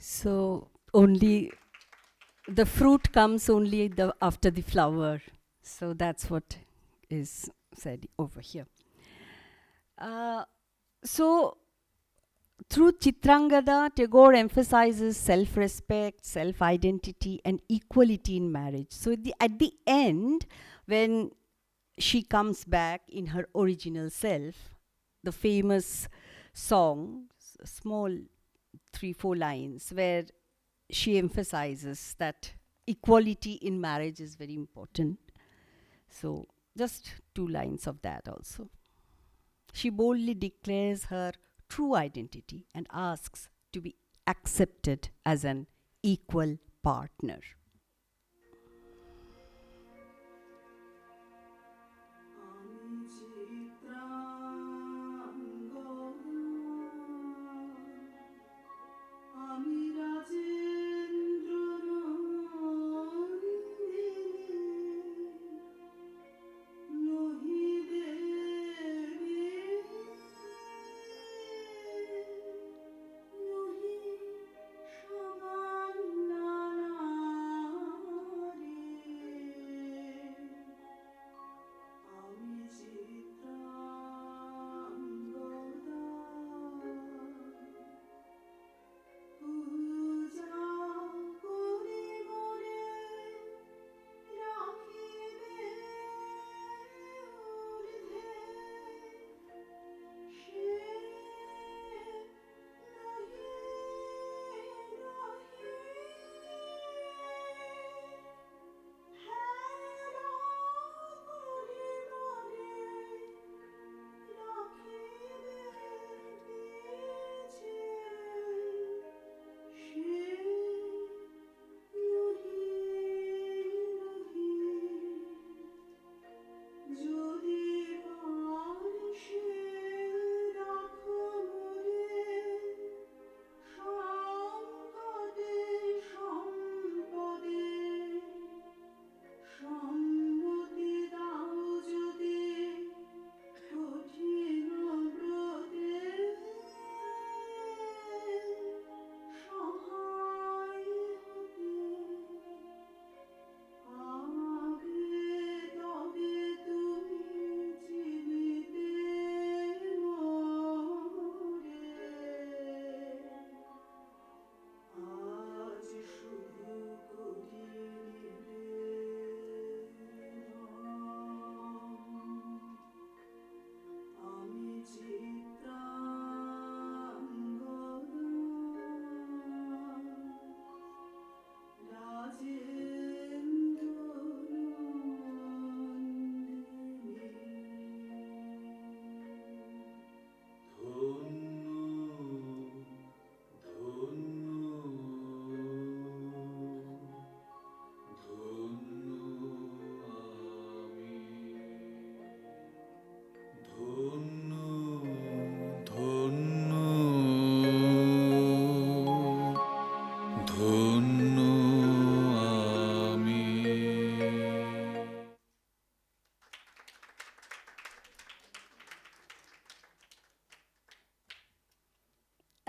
So only the fruit comes only after the flower. So that's what is said over here. So through Chitrangada, Tagore emphasizes self-respect, self-identity, and equality in marriage. So at the end, when she comes back in her original self, the famous song, small 3-4 lines, where she emphasizes that equality in marriage is very important. So just 2 lines of that also. She boldly declares her true identity and asks to be accepted as an equal partner.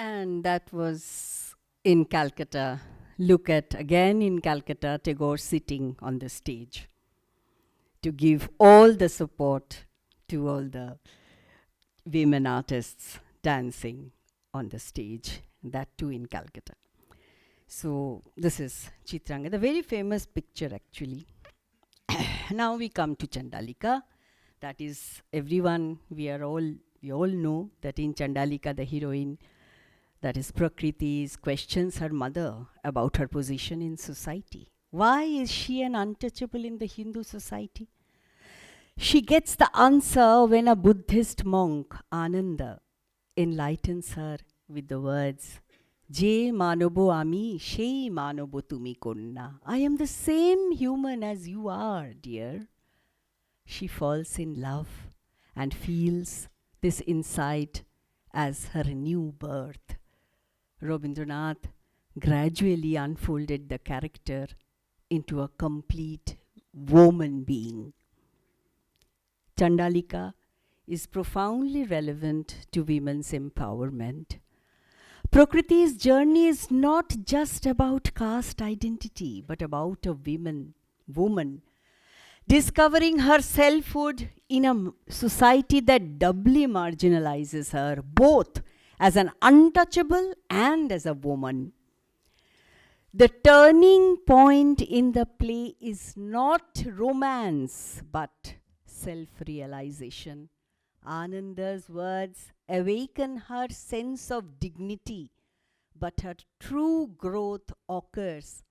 And that was in Calcutta. Look at, again in Calcutta, Tagore sitting on the stage to give all the support to all the women artists dancing on the stage, that too in Calcutta. So this is Chitranga, the very famous picture actually. Now we come to Chandalika. That is everyone, we all know that in Chandalika the heroine, that is Prakriti, questions her mother about her position in society. Why is she an untouchable in the Hindu society? She gets the answer when a Buddhist monk, Ananda, enlightens her with the words, Je manobo ami, shei manobo tumi konna. I am the same human as you are, dear. She falls in love and feels this insight as her new birth. Rabindranath gradually unfolded the character into a complete woman being. Chandalika is profoundly relevant to women's empowerment. Prakriti's journey is not just about caste identity, but about a woman discovering her selfhood in a society that doubly marginalizes her, both as an untouchable and as a woman. The turning point in the play is not romance, but self-realization. Ananda's words awaken her sense of dignity, but her true growth occurs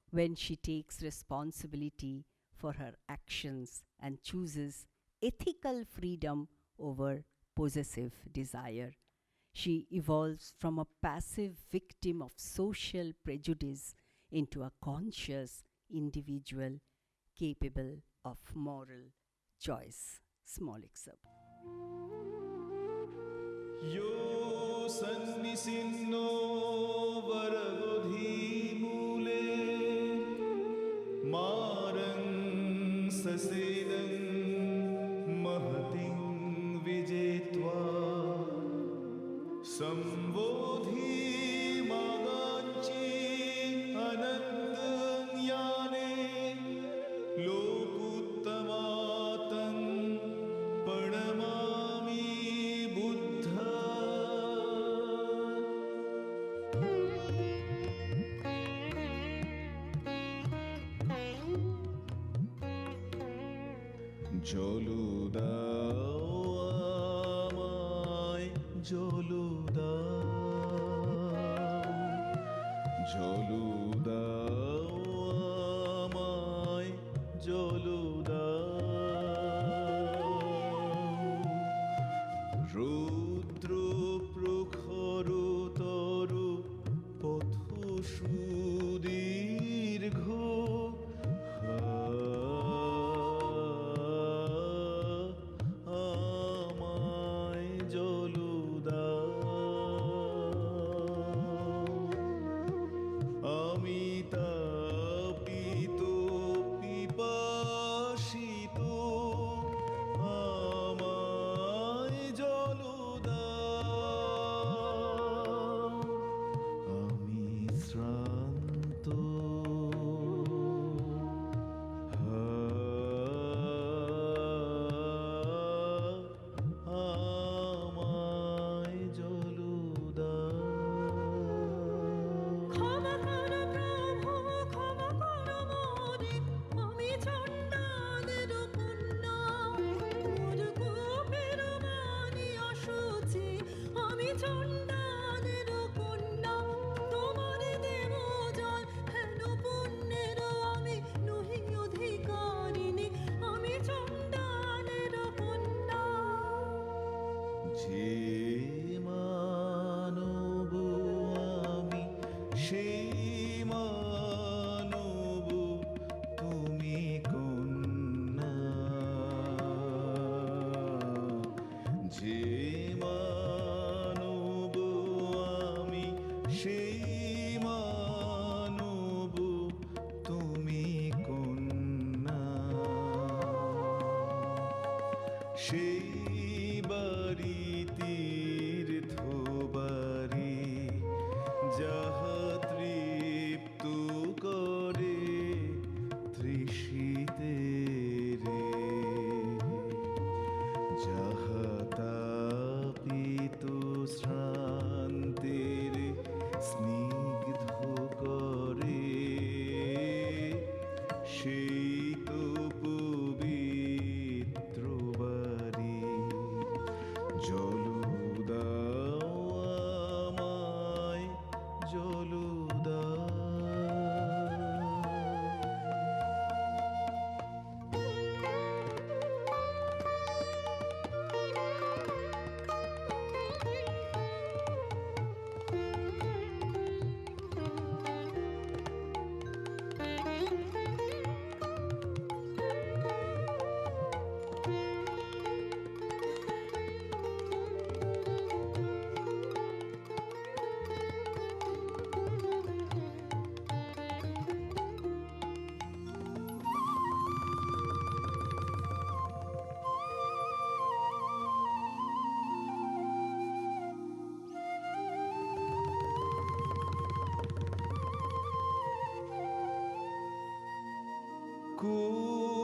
when she takes responsibility for her actions and chooses ethical freedom over possessive desire. She evolves from a passive victim of social prejudice into a conscious individual capable of moral choice. Small excerpt. Yo sannisinno varagodhi mule marang sasedang mahating vijetva samvodhi maganchi anandang yane lokuttamatam pranamami buddha. জলু দাও আমায়, জলু দাও, জলু দাও আমায়, জলু দাও। রুদ্র প্রখর তরু পথ সুদীর্ঘ আমায় জলু দাও। আমি তাপিত পিপাসিত, আমায় জলু দাও। আমি শ্রান্ত, আমায় জলু দাও। ক্ষমা করো প্রভু, ক্ষমা করো মোরে, আমি চণ্ডালের কন্যা। মোর কোপের বাণী অশুচি, আমি চণ্ডালের কন্যা। তোমারে দেব জল হেন পুণ্যের, আমি নহি অধিকারিণী, আমি চণ্ডালের কন্যা। যে মানব আমি, সেই মানব তুমি কন্যা। যে মানব আমি, সেই মানব তুমি কন্যা। সেই বাড়ি তীর্থ বাড়ি, যাহা তৃপ্ত করে তৃষিতের, যাহা তাপিত শ্রান্তের স্নিগ্ধ করে, সেই তো পবিত্র বাড়ি। জলু দাও আমায়, জলু দাও।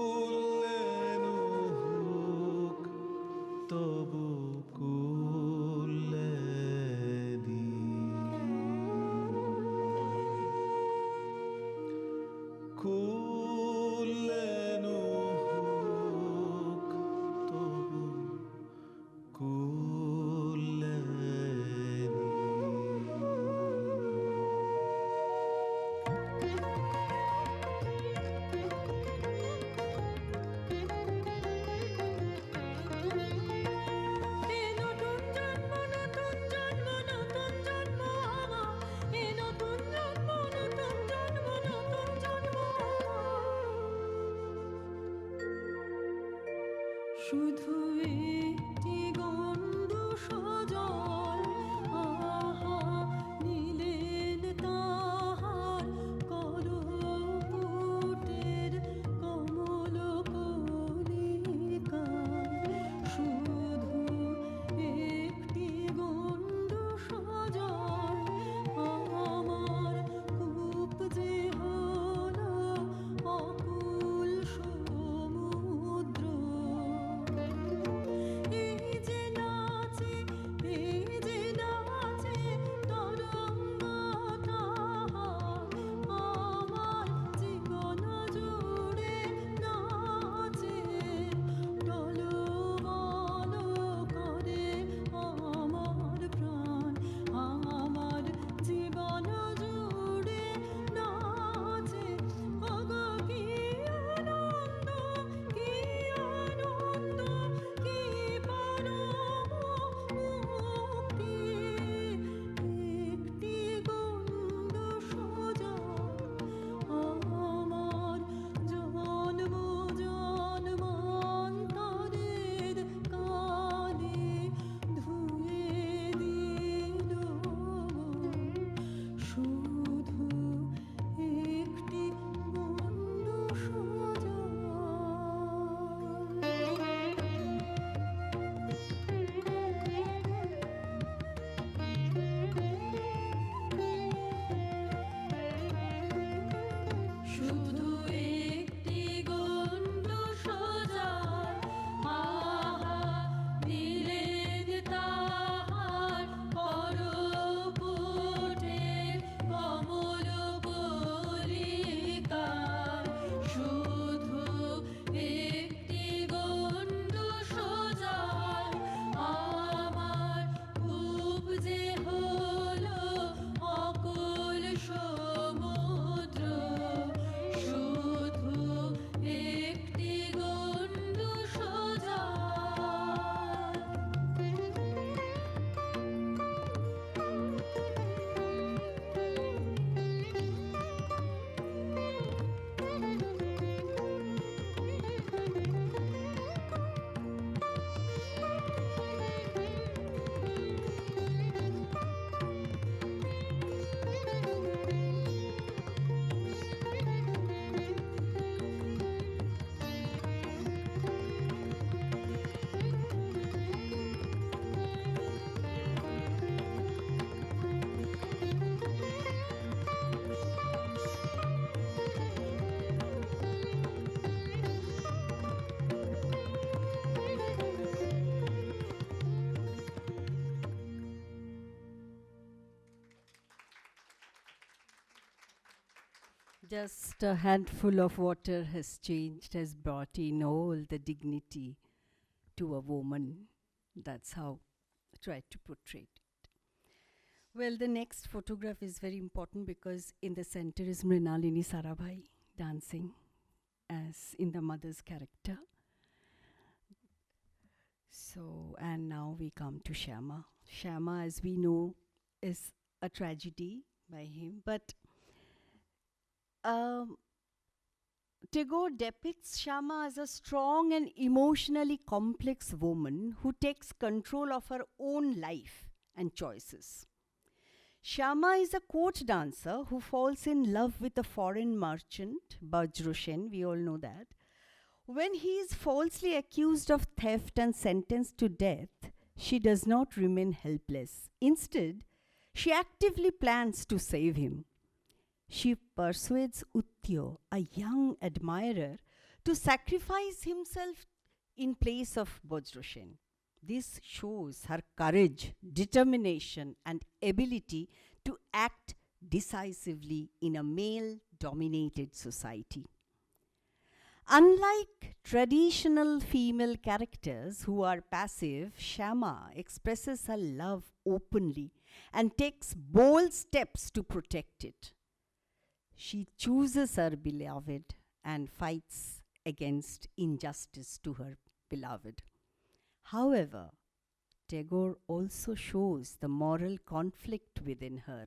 কুলেনু হুক তবু কুলেনি কুলেনু হুক তবু কুলেনি এ নতুন জন্ম নতুন জন্ম নতুন জন্ম আমার এ নতুন জন্ম নতুন জন্ম নতুন জন্ম শুধু একটি গন্ধ সজল আহা নীলেন তাহার করপুটের কমল কলিকা শুধু একটি গন্ধ সজল আমার কূপ যে হলো অকুল সমুদ্র এই যে নাচে তরঙ্গ তাহার আমার জীবন জুড়ে নাচে টলমল করে আমার প্রাণ আমার জীবন জুড়ে নাচে ওগো কি আনন্দ কি আনন্দ কি পরম মুক্তি একটি গন্ধ সোজা আমার জন্ম জন্মান্তরের কালে ধুয়ে দিল শুধু একটি গন্ধ সোজা শুধু একটি গন্ধ সোজা আহা নীলেন তাহার করপুটের কমল কলিকা শুধু একটি গন্ধ সোজা আমার কূপ যে হলো অকুল সমুদ্র শুধু একটি গন্ধ সোজা Just a handful of water has changed, has brought in all the dignity to a woman. That's how I tried to portray it. Well, the next photograph is very important because in the center is Mrinalini Sarabhai dancing as in the mother's character. So, and now we come to Shyama. Shyama, as we know, is a tragedy by him, but Tagore depicts Shyama as a strong and emotionally complex woman who takes control of her own life and choices. Shyama is a court dancer who falls in love with a foreign merchant, Bajroshen, we all know that. When he is falsely accused of theft and sentenced to death, she does not remain helpless. Instead, she actively plans to save him. She persuades Uttyo, a young admirer, to sacrifice himself in place of Bajrashen. This shows her courage, determination, and ability to act decisively in a male dominated society. Unlike traditional female characters who are passive, Shyama expresses her love openly and takes bold steps to protect it. She chooses her beloved and fights against injustice to her beloved. However, Tagore also shows the moral conflict within her.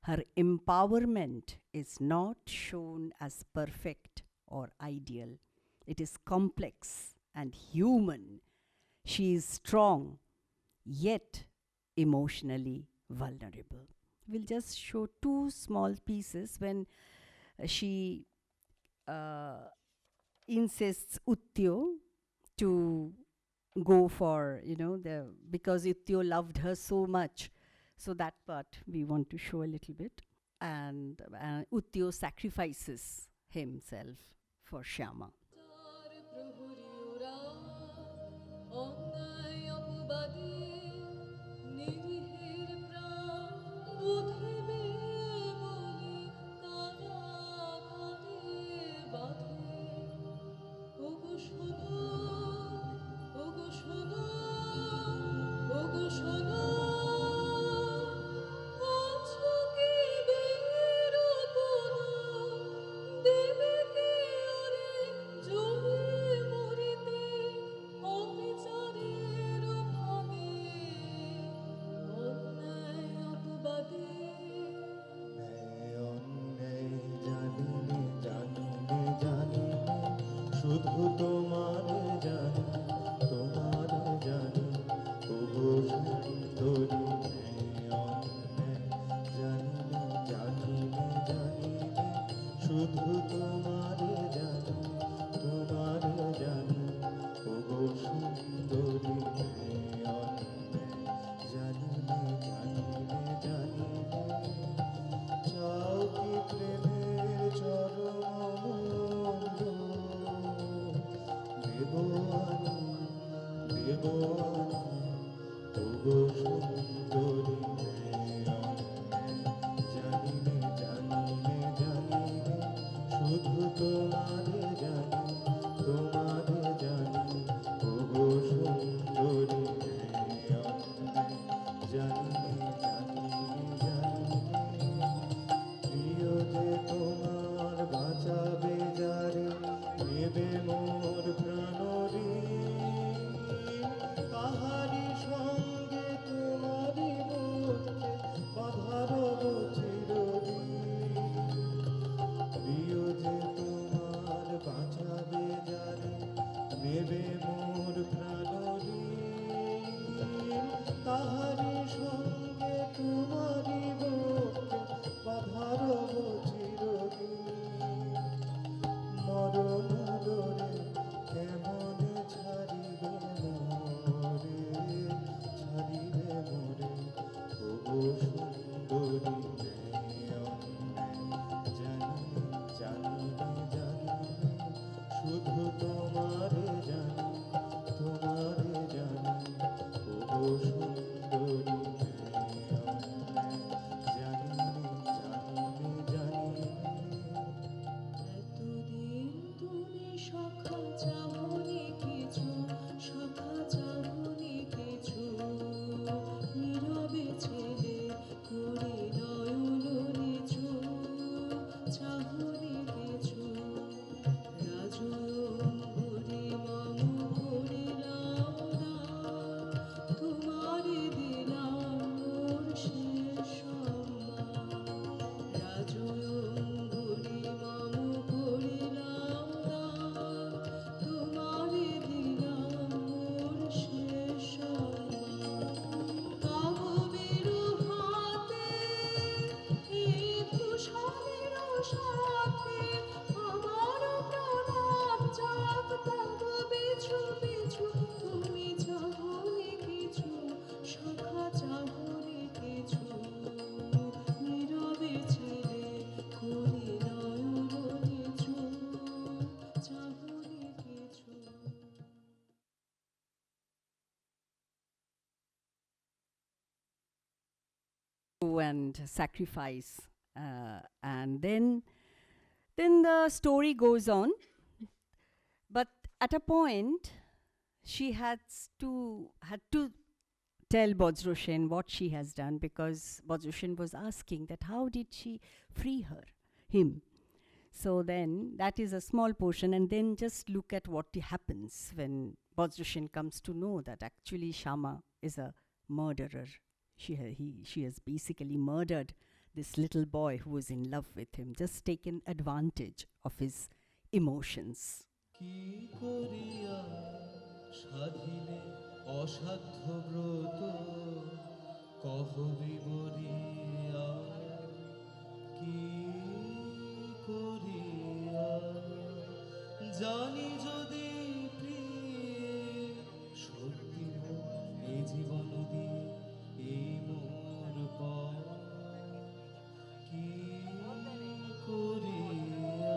Her empowerment is not shown as perfect or ideal. It is complex and human. She is strong, yet emotionally vulnerable. We'll just show two small pieces when she insists Uttyo to go for, because Uttyo loved her so much. So that part we want to show a little bit. And Uttyo sacrifices himself for Shyama. চার প্রহরী ওরা অন্যায় অপবাদে নিরীহের প্রাণ বুঝিবে বলে কারাগারে বাঁধে। ওগো শোনো, ওগো শোনো, ওগো শোনো, আছো কি বেরোপনা, দেবে কে ওরে জলে মরিতে, অবিচারের ভাবে, অন্যায় অপবাদে। ন্যায় অন্যায় জানিনে জানিনে জানিনে শুধু তোমার জানি তোমার জানি ওগো সুন্দরী। ন্যায় অন্যায় জানিনে জানিনে জানিনে শুধু তোমার জানি তোমার জানি ওগো সুন্দরী। ন্যায় অন্যায় জানিনে জানিনে জানিনে চাও কি প্রেমের চরম আনন্দ, and sacrifice. And then the story goes on. But at a point, she had to tell Bajroshen what she has done, because Bajroshen was asking that how did she free him. So then that is a small portion, and then just look at what happens when Bajroshen comes to know that actually Shama is a murderer. She has basically murdered this little boy who was in love with him, just taken advantage of his emotions. কি করিয়া সাধিলে অসাধ্য ব্রত কহ বিবরিয়া কি করিয়া জানি যদি প্রিয়ে সত্যি এই জীবন দিয়ে এই মোর পর কি করিয়া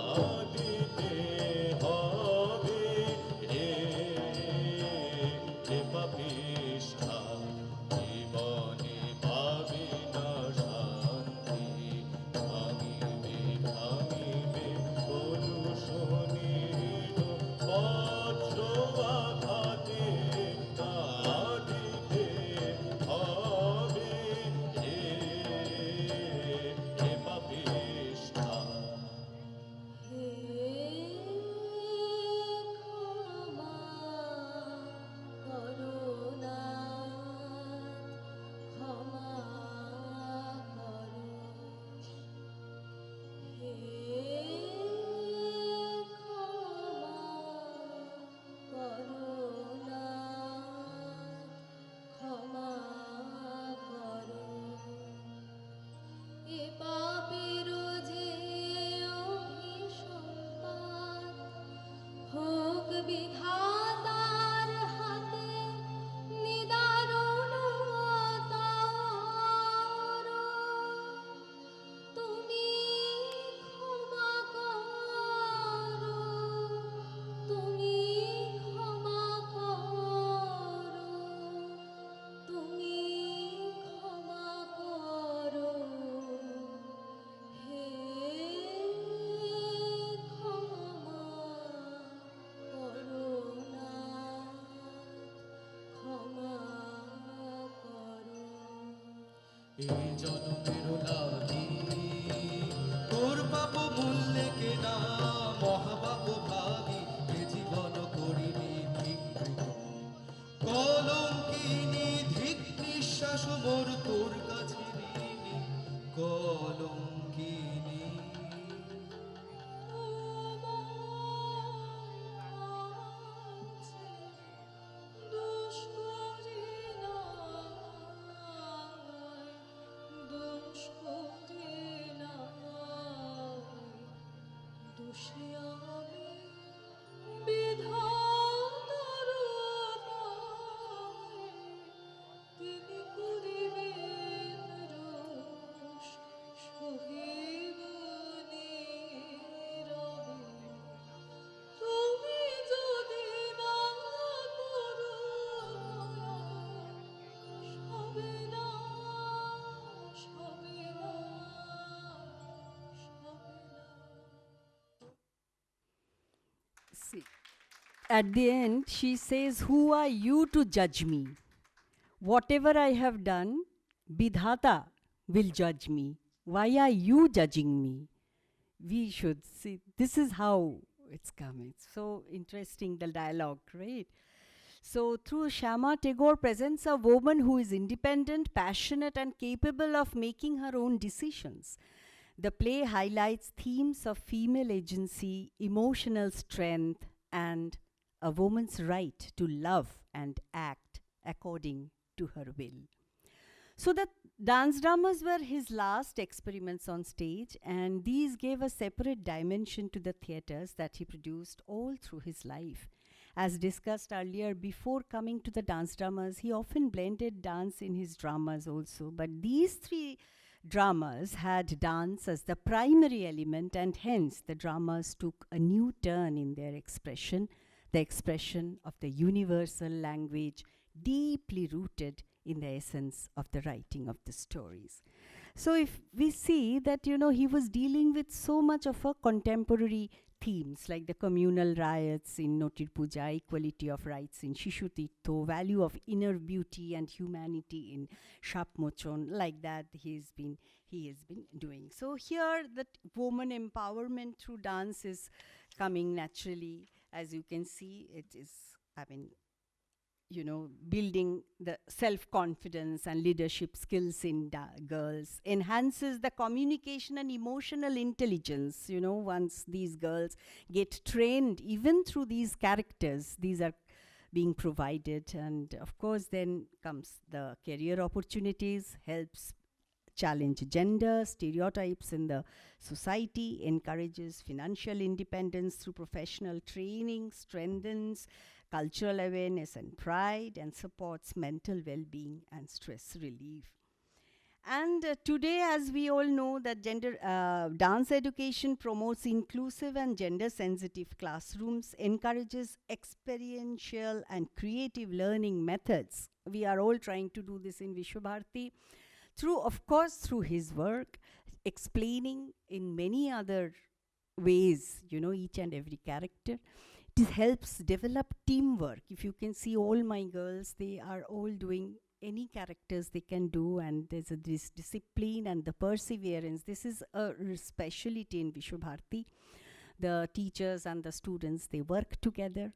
কাটিতে হবে রে রে পাপিষ্ঠা জীবনে পাবে না শান্তি ভাঙিবে ভাঙিবে কলুষণীর বজ্র আঘাতে কাটিতে হবে রে রে পাপিষ্ঠা বিধাতার হাতে নিদারুণ তার তুমি ক্ষমা করো তুমি ক্ষমা করো তুমি ক্ষমা করো হে ক্ষমা করুণাথ ক্ষমা করো এই জনমের লাগি তোর পাপ মূল্যে কেনা মহাপাপ ভাগি এ জীবন করিনি ভিক্ষুক কলঙ্কিনী ধিক নিঃশ্বাস মোর তোর কাছে ঋণী কলঙ্কিনী তিনি করিবেন রোষ সহিব নীরবে তুমি যদি না করো সবে না সবে না সবে না See, at the end, she says, "Who are you to judge me? Whatever I have done, Bidhata will judge me. Why are you judging me?" We should see, this is how it's coming. It's so interesting, the dialogue, right? So, through Shyama, Tagore presents a woman who is independent, passionate, and capable of making her own decisions. The play highlights themes of female agency, emotional strength, and a woman's right to love and act according to her will. So the dance dramas were his last experiments on stage, and these gave a separate dimension to the theatres that he produced all through his life. As discussed earlier, before coming to the dance dramas, he often blended dance in his dramas also. But these three dramas had dance as the primary element, and hence the dramas took a new turn in their expression, the expression of the universal language deeply rooted in the essence of the writing of the stories. So if we see that, he was dealing with so much of a contemporary themes like the communal riots in Notir Puja, equality of rights in Shishutitto, value of inner beauty and humanity in Shapmochon, like that he has been doing. So here that woman empowerment through dance is coming naturally. As you can see, it is, building the self-confidence and leadership skills in girls, enhances the communication and emotional intelligence. Once these girls get trained, even through these characters, these are being provided. And of course, then comes the career opportunities, helps challenge gender stereotypes in the society, encourages financial independence through professional training, strengthens cultural awareness and pride, and supports mental well-being and stress relief. And today, as we all know, that dance education promotes inclusive and gender-sensitive classrooms, encourages experiential and creative learning methods. We are all trying to do this in Visva-Bharati. Through his work, explaining in many other ways, each and every character. It helps develop teamwork. If you can see all my girls, they are all doing any characters they can do, and there's this discipline and the perseverance. This is a specialty in Visva-Bharati. The teachers and the students, they work together.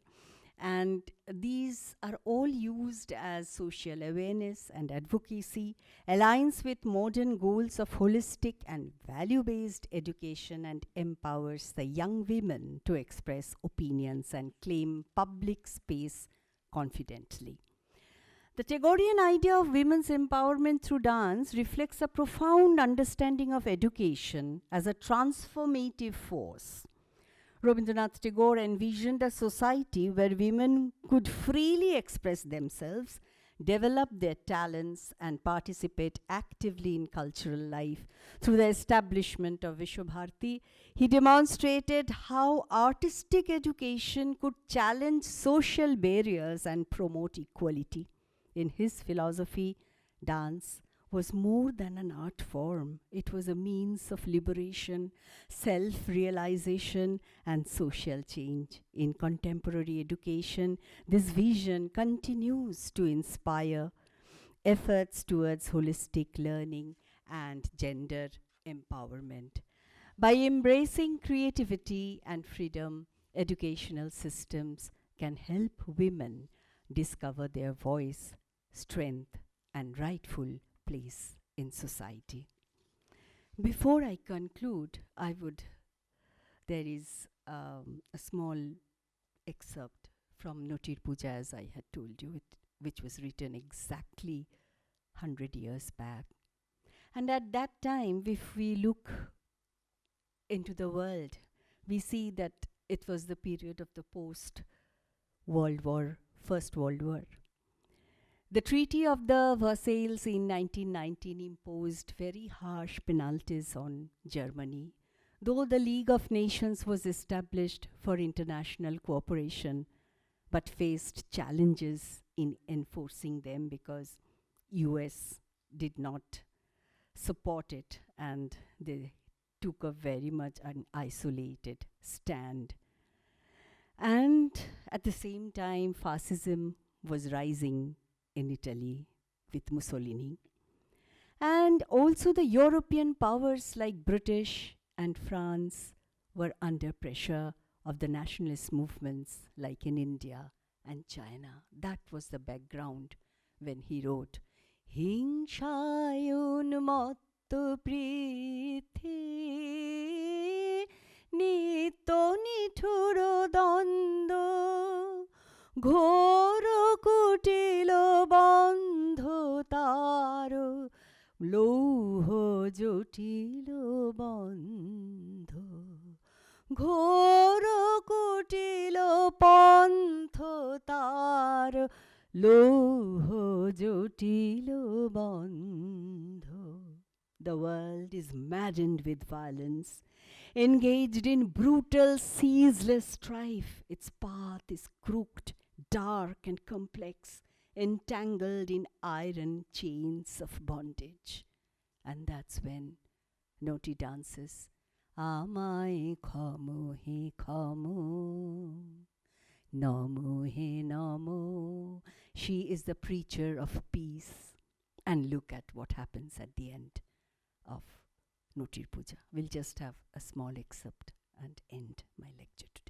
And these are all used as social awareness and advocacy, aligns with modern goals of holistic and value-based education, and empowers the young women to express opinions and claim public space confidently. The Tagorean idea of women's empowerment through dance reflects a profound understanding of education as a transformative force. Rabindra Tagore envisioned a society where women could freely express themselves, develop their talents, and participate actively in cultural life. Through the establishment of Visva-Bharati, he demonstrated how artistic education could challenge social barriers and promote equality. In his philosophy, dance was more than an art form. It was a means of liberation, self-realization, and social change. In contemporary education, this vision continues to inspire efforts towards holistic learning and gender empowerment. By embracing creativity and freedom, educational systems can help women discover their voice, strength, and rightful place in society. Before I conclude, there is a small excerpt from Notir Puja, as I had told you, which was written exactly 100 years back. And at that time, if we look into the world, we see that it was the period of the post-World War, First World War. The Treaty of the Versailles in 1919 imposed very harsh penalties on Germany. Though the League of Nations was established for international cooperation, but faced challenges in enforcing them because US did not support it, and they took a very much an isolated stand. And at the same time, fascism was rising in Italy with Mussolini. And also the European powers like British and France were under pressure of the nationalist movements like in India and China. That was the background when he wrote, Hingshaye unmatto prithvi nitto nithuro dando ঘোর কুটিল বন্ধ তার লৌহ জটিল বন্ধ ঘোর কুটিল পন্থ তার লৌহ জটিল বন্ধ. The world is maddened with violence, engaged in brutal, ceaseless strife. Its path is crooked, dark and complex, entangled in iron chains of bondage. And that's when Noti dances, Amaye khamo he khamo, Namo he namo. She is the preacher of peace. And look at what happens at the end of Notir Puja. We'll just have a small excerpt and end my lecture today.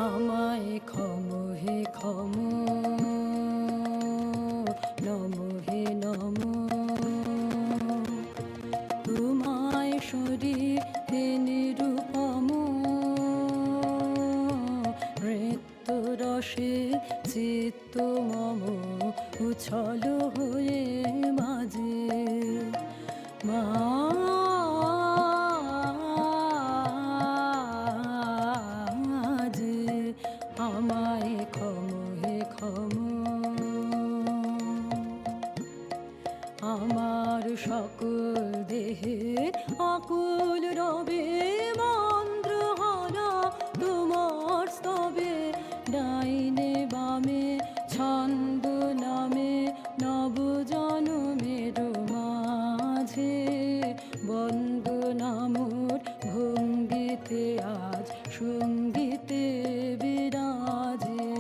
আমায় ক্ষমো হে ক্ষমো নমো হে নমো তোমায় শরীর হে নিরূপম নৃত্য রসে চিত্ত মম উছল হয়ে মাঝে আমায় ক্ষমো হে ক্ষমো আমার সকল দেহে আকুল রবে মন্ত্র হারা তোমার স্তবে ডাইনে বামে ছন্দ নামে নব জনমের মাঝে বন্দ নামর ভঙ্গিতে আজ সঙ্গীতে বিরাজে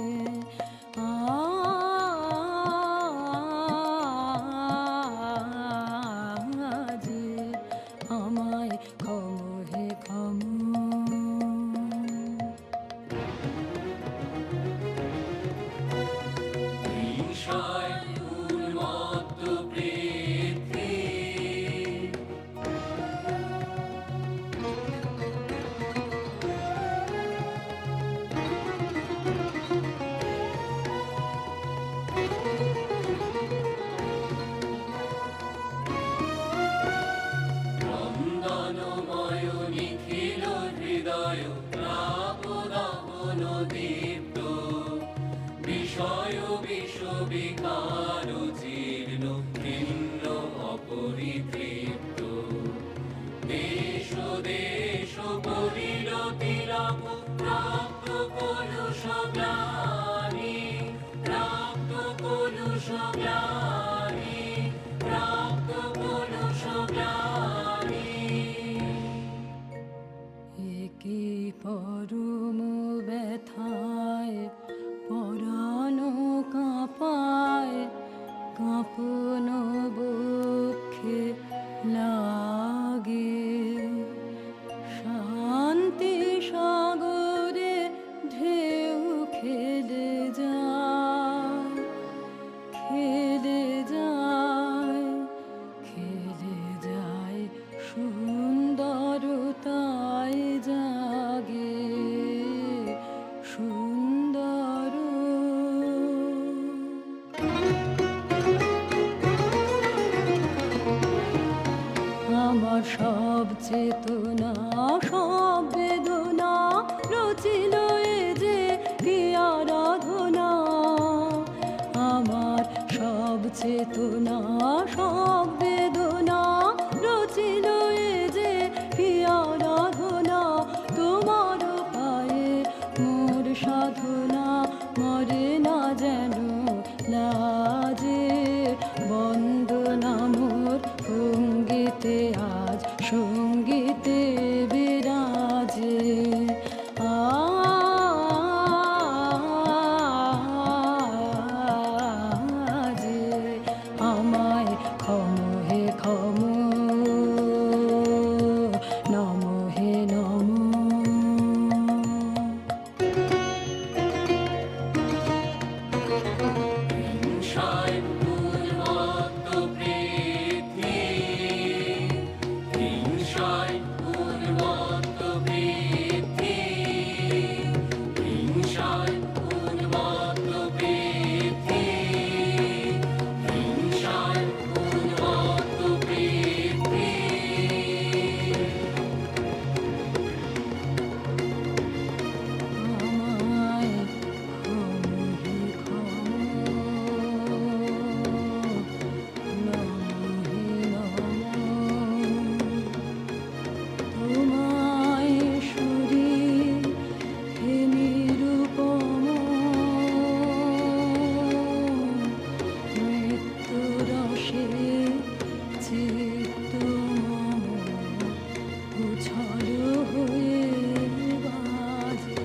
আমায় ক্ষমো হে ক্ষমো চেতনা সব বেদনা রচিল এ যে কি আরাধনা তোমার পায়ে মোর সাধনা মরে না যেন লাজে বন্দনা মোর সঙ্গীতে আজ সঙ্গীতে বিরাজে আজে আমায় ক্ষম হে ক্ষম নম হে নম হিংসায় উন্মত্ত বৃদ্ধি, হিংসায় উন্মত্ত বৃদ্ধি, হিংসায় উন্মত্ত বৃদ্ধি, হিংসায় উন্মত্ত বৃদ্ধি। আমায় ক্ষম হে ক্ষম নম হে নম তোমায় শরীর হে নিরূপম মৃত্যুরসে চিত্ত মম উছল হয়ে বাজে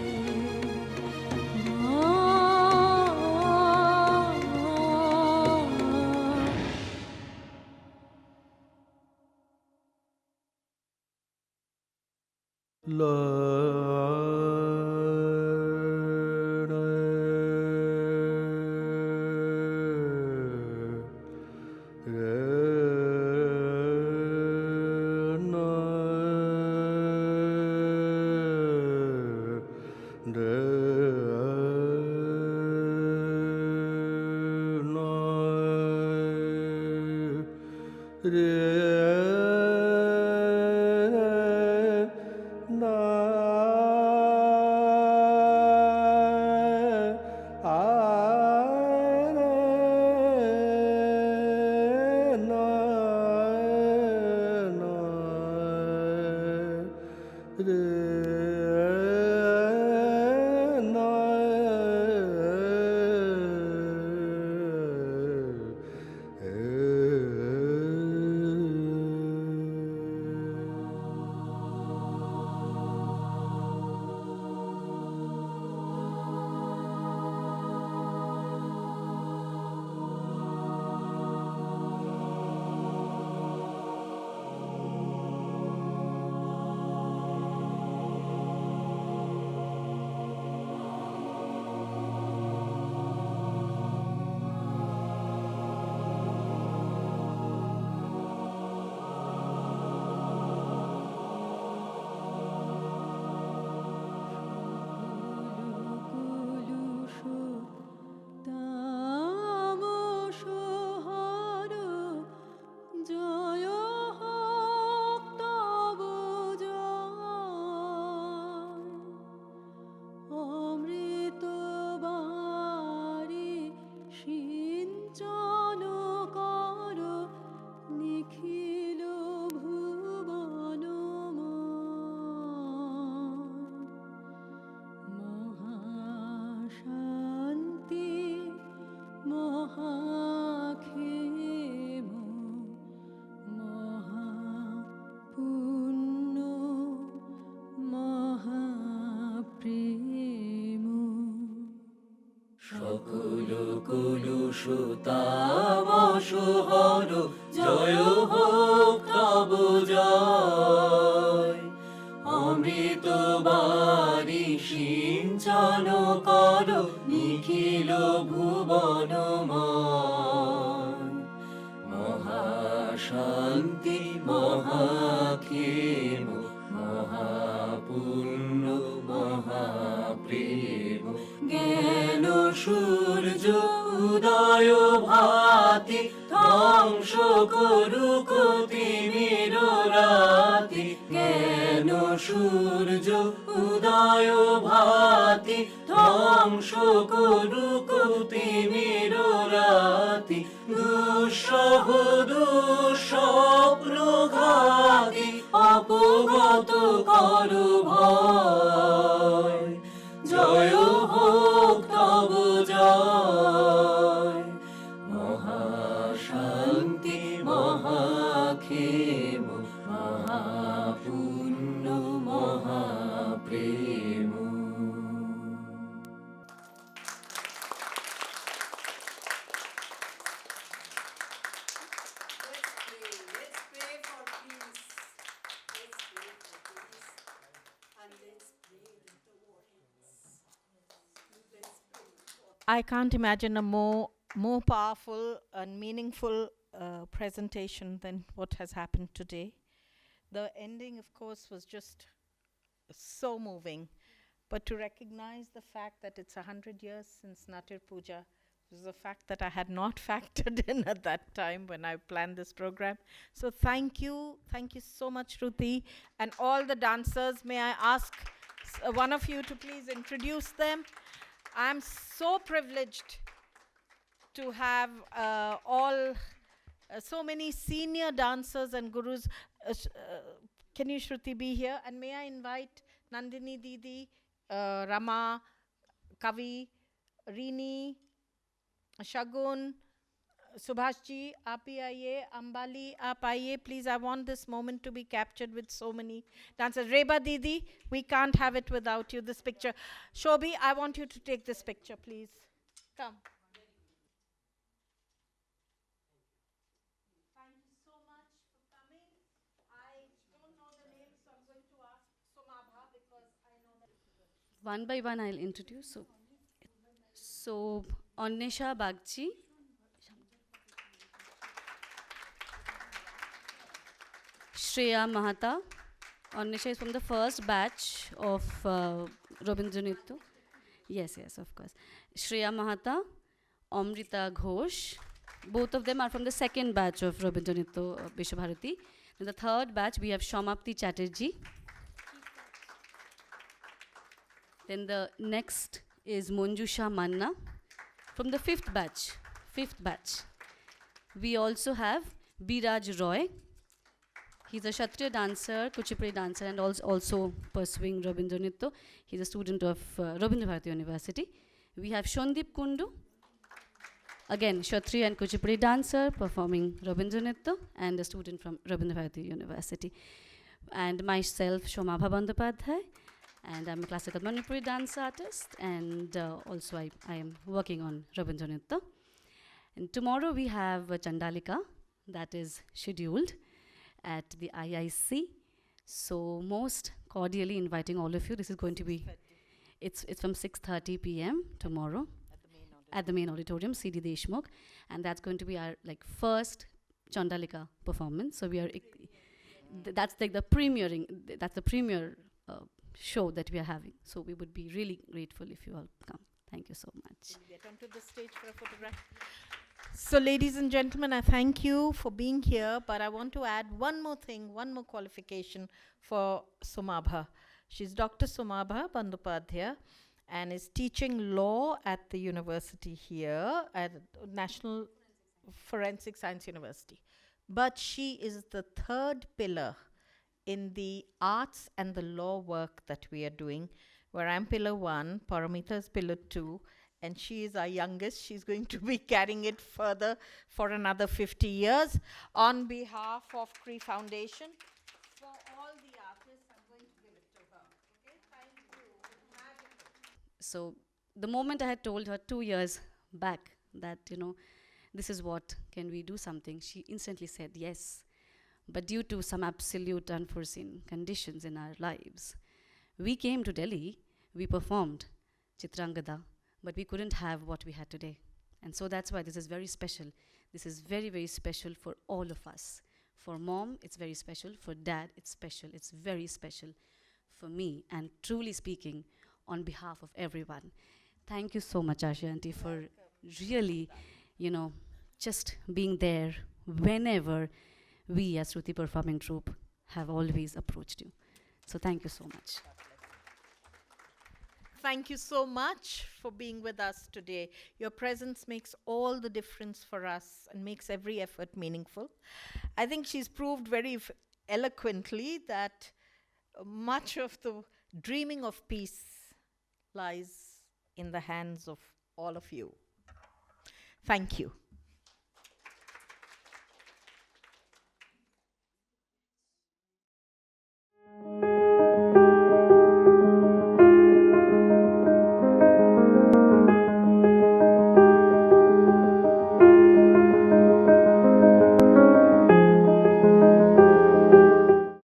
কলুষতামসহর জয় হোক তব জয় অমৃত বারি সিঞ্চন কর নিখিল ভুবনময় মহাশান্তি মহাক্ষেম মহাপুণ্য মহাপ্রেম জ্ঞান সূর্য উদয় ভাতি ধ্বংস করুক তিমির রাতি জ্ঞান সূর্য উদয় ভাতি ধ্বংস করুক তিমির রাতি সহদু স্বপ্ন ঘাতি অপগত করো ভয় জয় হোক তব জয় মহাশান্তি মহাক্ষেম মহাপুণ্য মহাপ্রেম I can't imagine a more powerful and meaningful presentation than what has happened today. The ending, of course, was just so moving. But to recognize the fact that it's 100 years since Natir Puja was a fact that I had not factored in at that time when I planned this program. So thank you so much, Sruti, and all the dancers. May I ask one of you to please introduce them? I'm so privileged to have so many senior dancers and gurus. Can you, Shruti, be here? And may I invite Nandini Didi, Rama, Kavi, Rini, Shagun, Subhash ji, aap hi aiye, Ambali, aap aiye. Please, I want this moment to be captured with so many dancers. Reba Didi, we can't have it without you, this picture. Shobhi, I want you to take this picture, please. Come. Thank you so much for coming. I don't know the name, so I'm going to ask Somabha because I know that. One by one, I'll introduce. So Annesha Bagchi, Shreya Mahata. Annesha is from the first batch of Rabindra Nitya. Yes, of course. Shreya Mahata, Amrita Ghosh. Both of them are from the second batch of Rabindra Nitya Visva-Bharati. In the third batch, we have Shamapti Chatterjee. Then the next is Monjusha Manna from the fifth batch. We also have Biraj Roy. He's a Kshatriya dancer, Kuchipudi dancer, and also pursuing Rabindra Nitya. He's a student of Rabindra-Bharati University. We have Shondip Kundu, again Kshatriya and Kuchipudi dancer, performing Rabindra Nitya, and a student from Rabindra-Bharati University. And myself, Shomabha Bandopadhay, and I'm a classical Manipuri dance artist, and also I am working on Rabindra Nitya. And tomorrow we have a Chandalika that is scheduled at the IIC. So most cordially inviting all of you. This is going to be, it's from 6:30 p.m. tomorrow at the main auditorium, CD Deshmukh, and that's going to be our first Chandalika performance. So we are, that's like the premiering, that's the premier show that we are having. So we would be really grateful if you all come. Thank you so much. Get onto the stage for a photograph. So ladies and gentlemen, I thank you for being here, but I want to add one more thing, one more qualification for Somabha. She's Dr. Somabha Bandopadhay and is teaching law at the university here at National Forensic Science University. But she is the third pillar in the arts and the law work that we are doing, where I'm pillar 1, Paramita is pillar 2, and she is our youngest. She's going to be carrying it further for another 50 years. On behalf of Cree Foundation, for all the artists, I'm going to give it to her. Okay, thank you. Magical. So the moment I had told her 2 years back that, this is what, can we do something? She instantly said yes. But due to some absolute unforeseen conditions in our lives, we came to Delhi, we performed Chitrangada, but we couldn't have what we had today. And so that's why this is very special. This is very, very special for all of us. For mom, it's very special. For dad, it's special. It's very special for me. And truly speaking, on behalf of everyone, thank you so much, Asha Auntie, for really, just being there whenever we as Sruti Performing Troupe have always approached you. So thank you so much. thank you so much for being with us today. Your presence makes all the difference for us and makes every effort meaningful. I think she's proved very eloquently that much of the dreaming of peace lies in the hands of all of you. Thank you.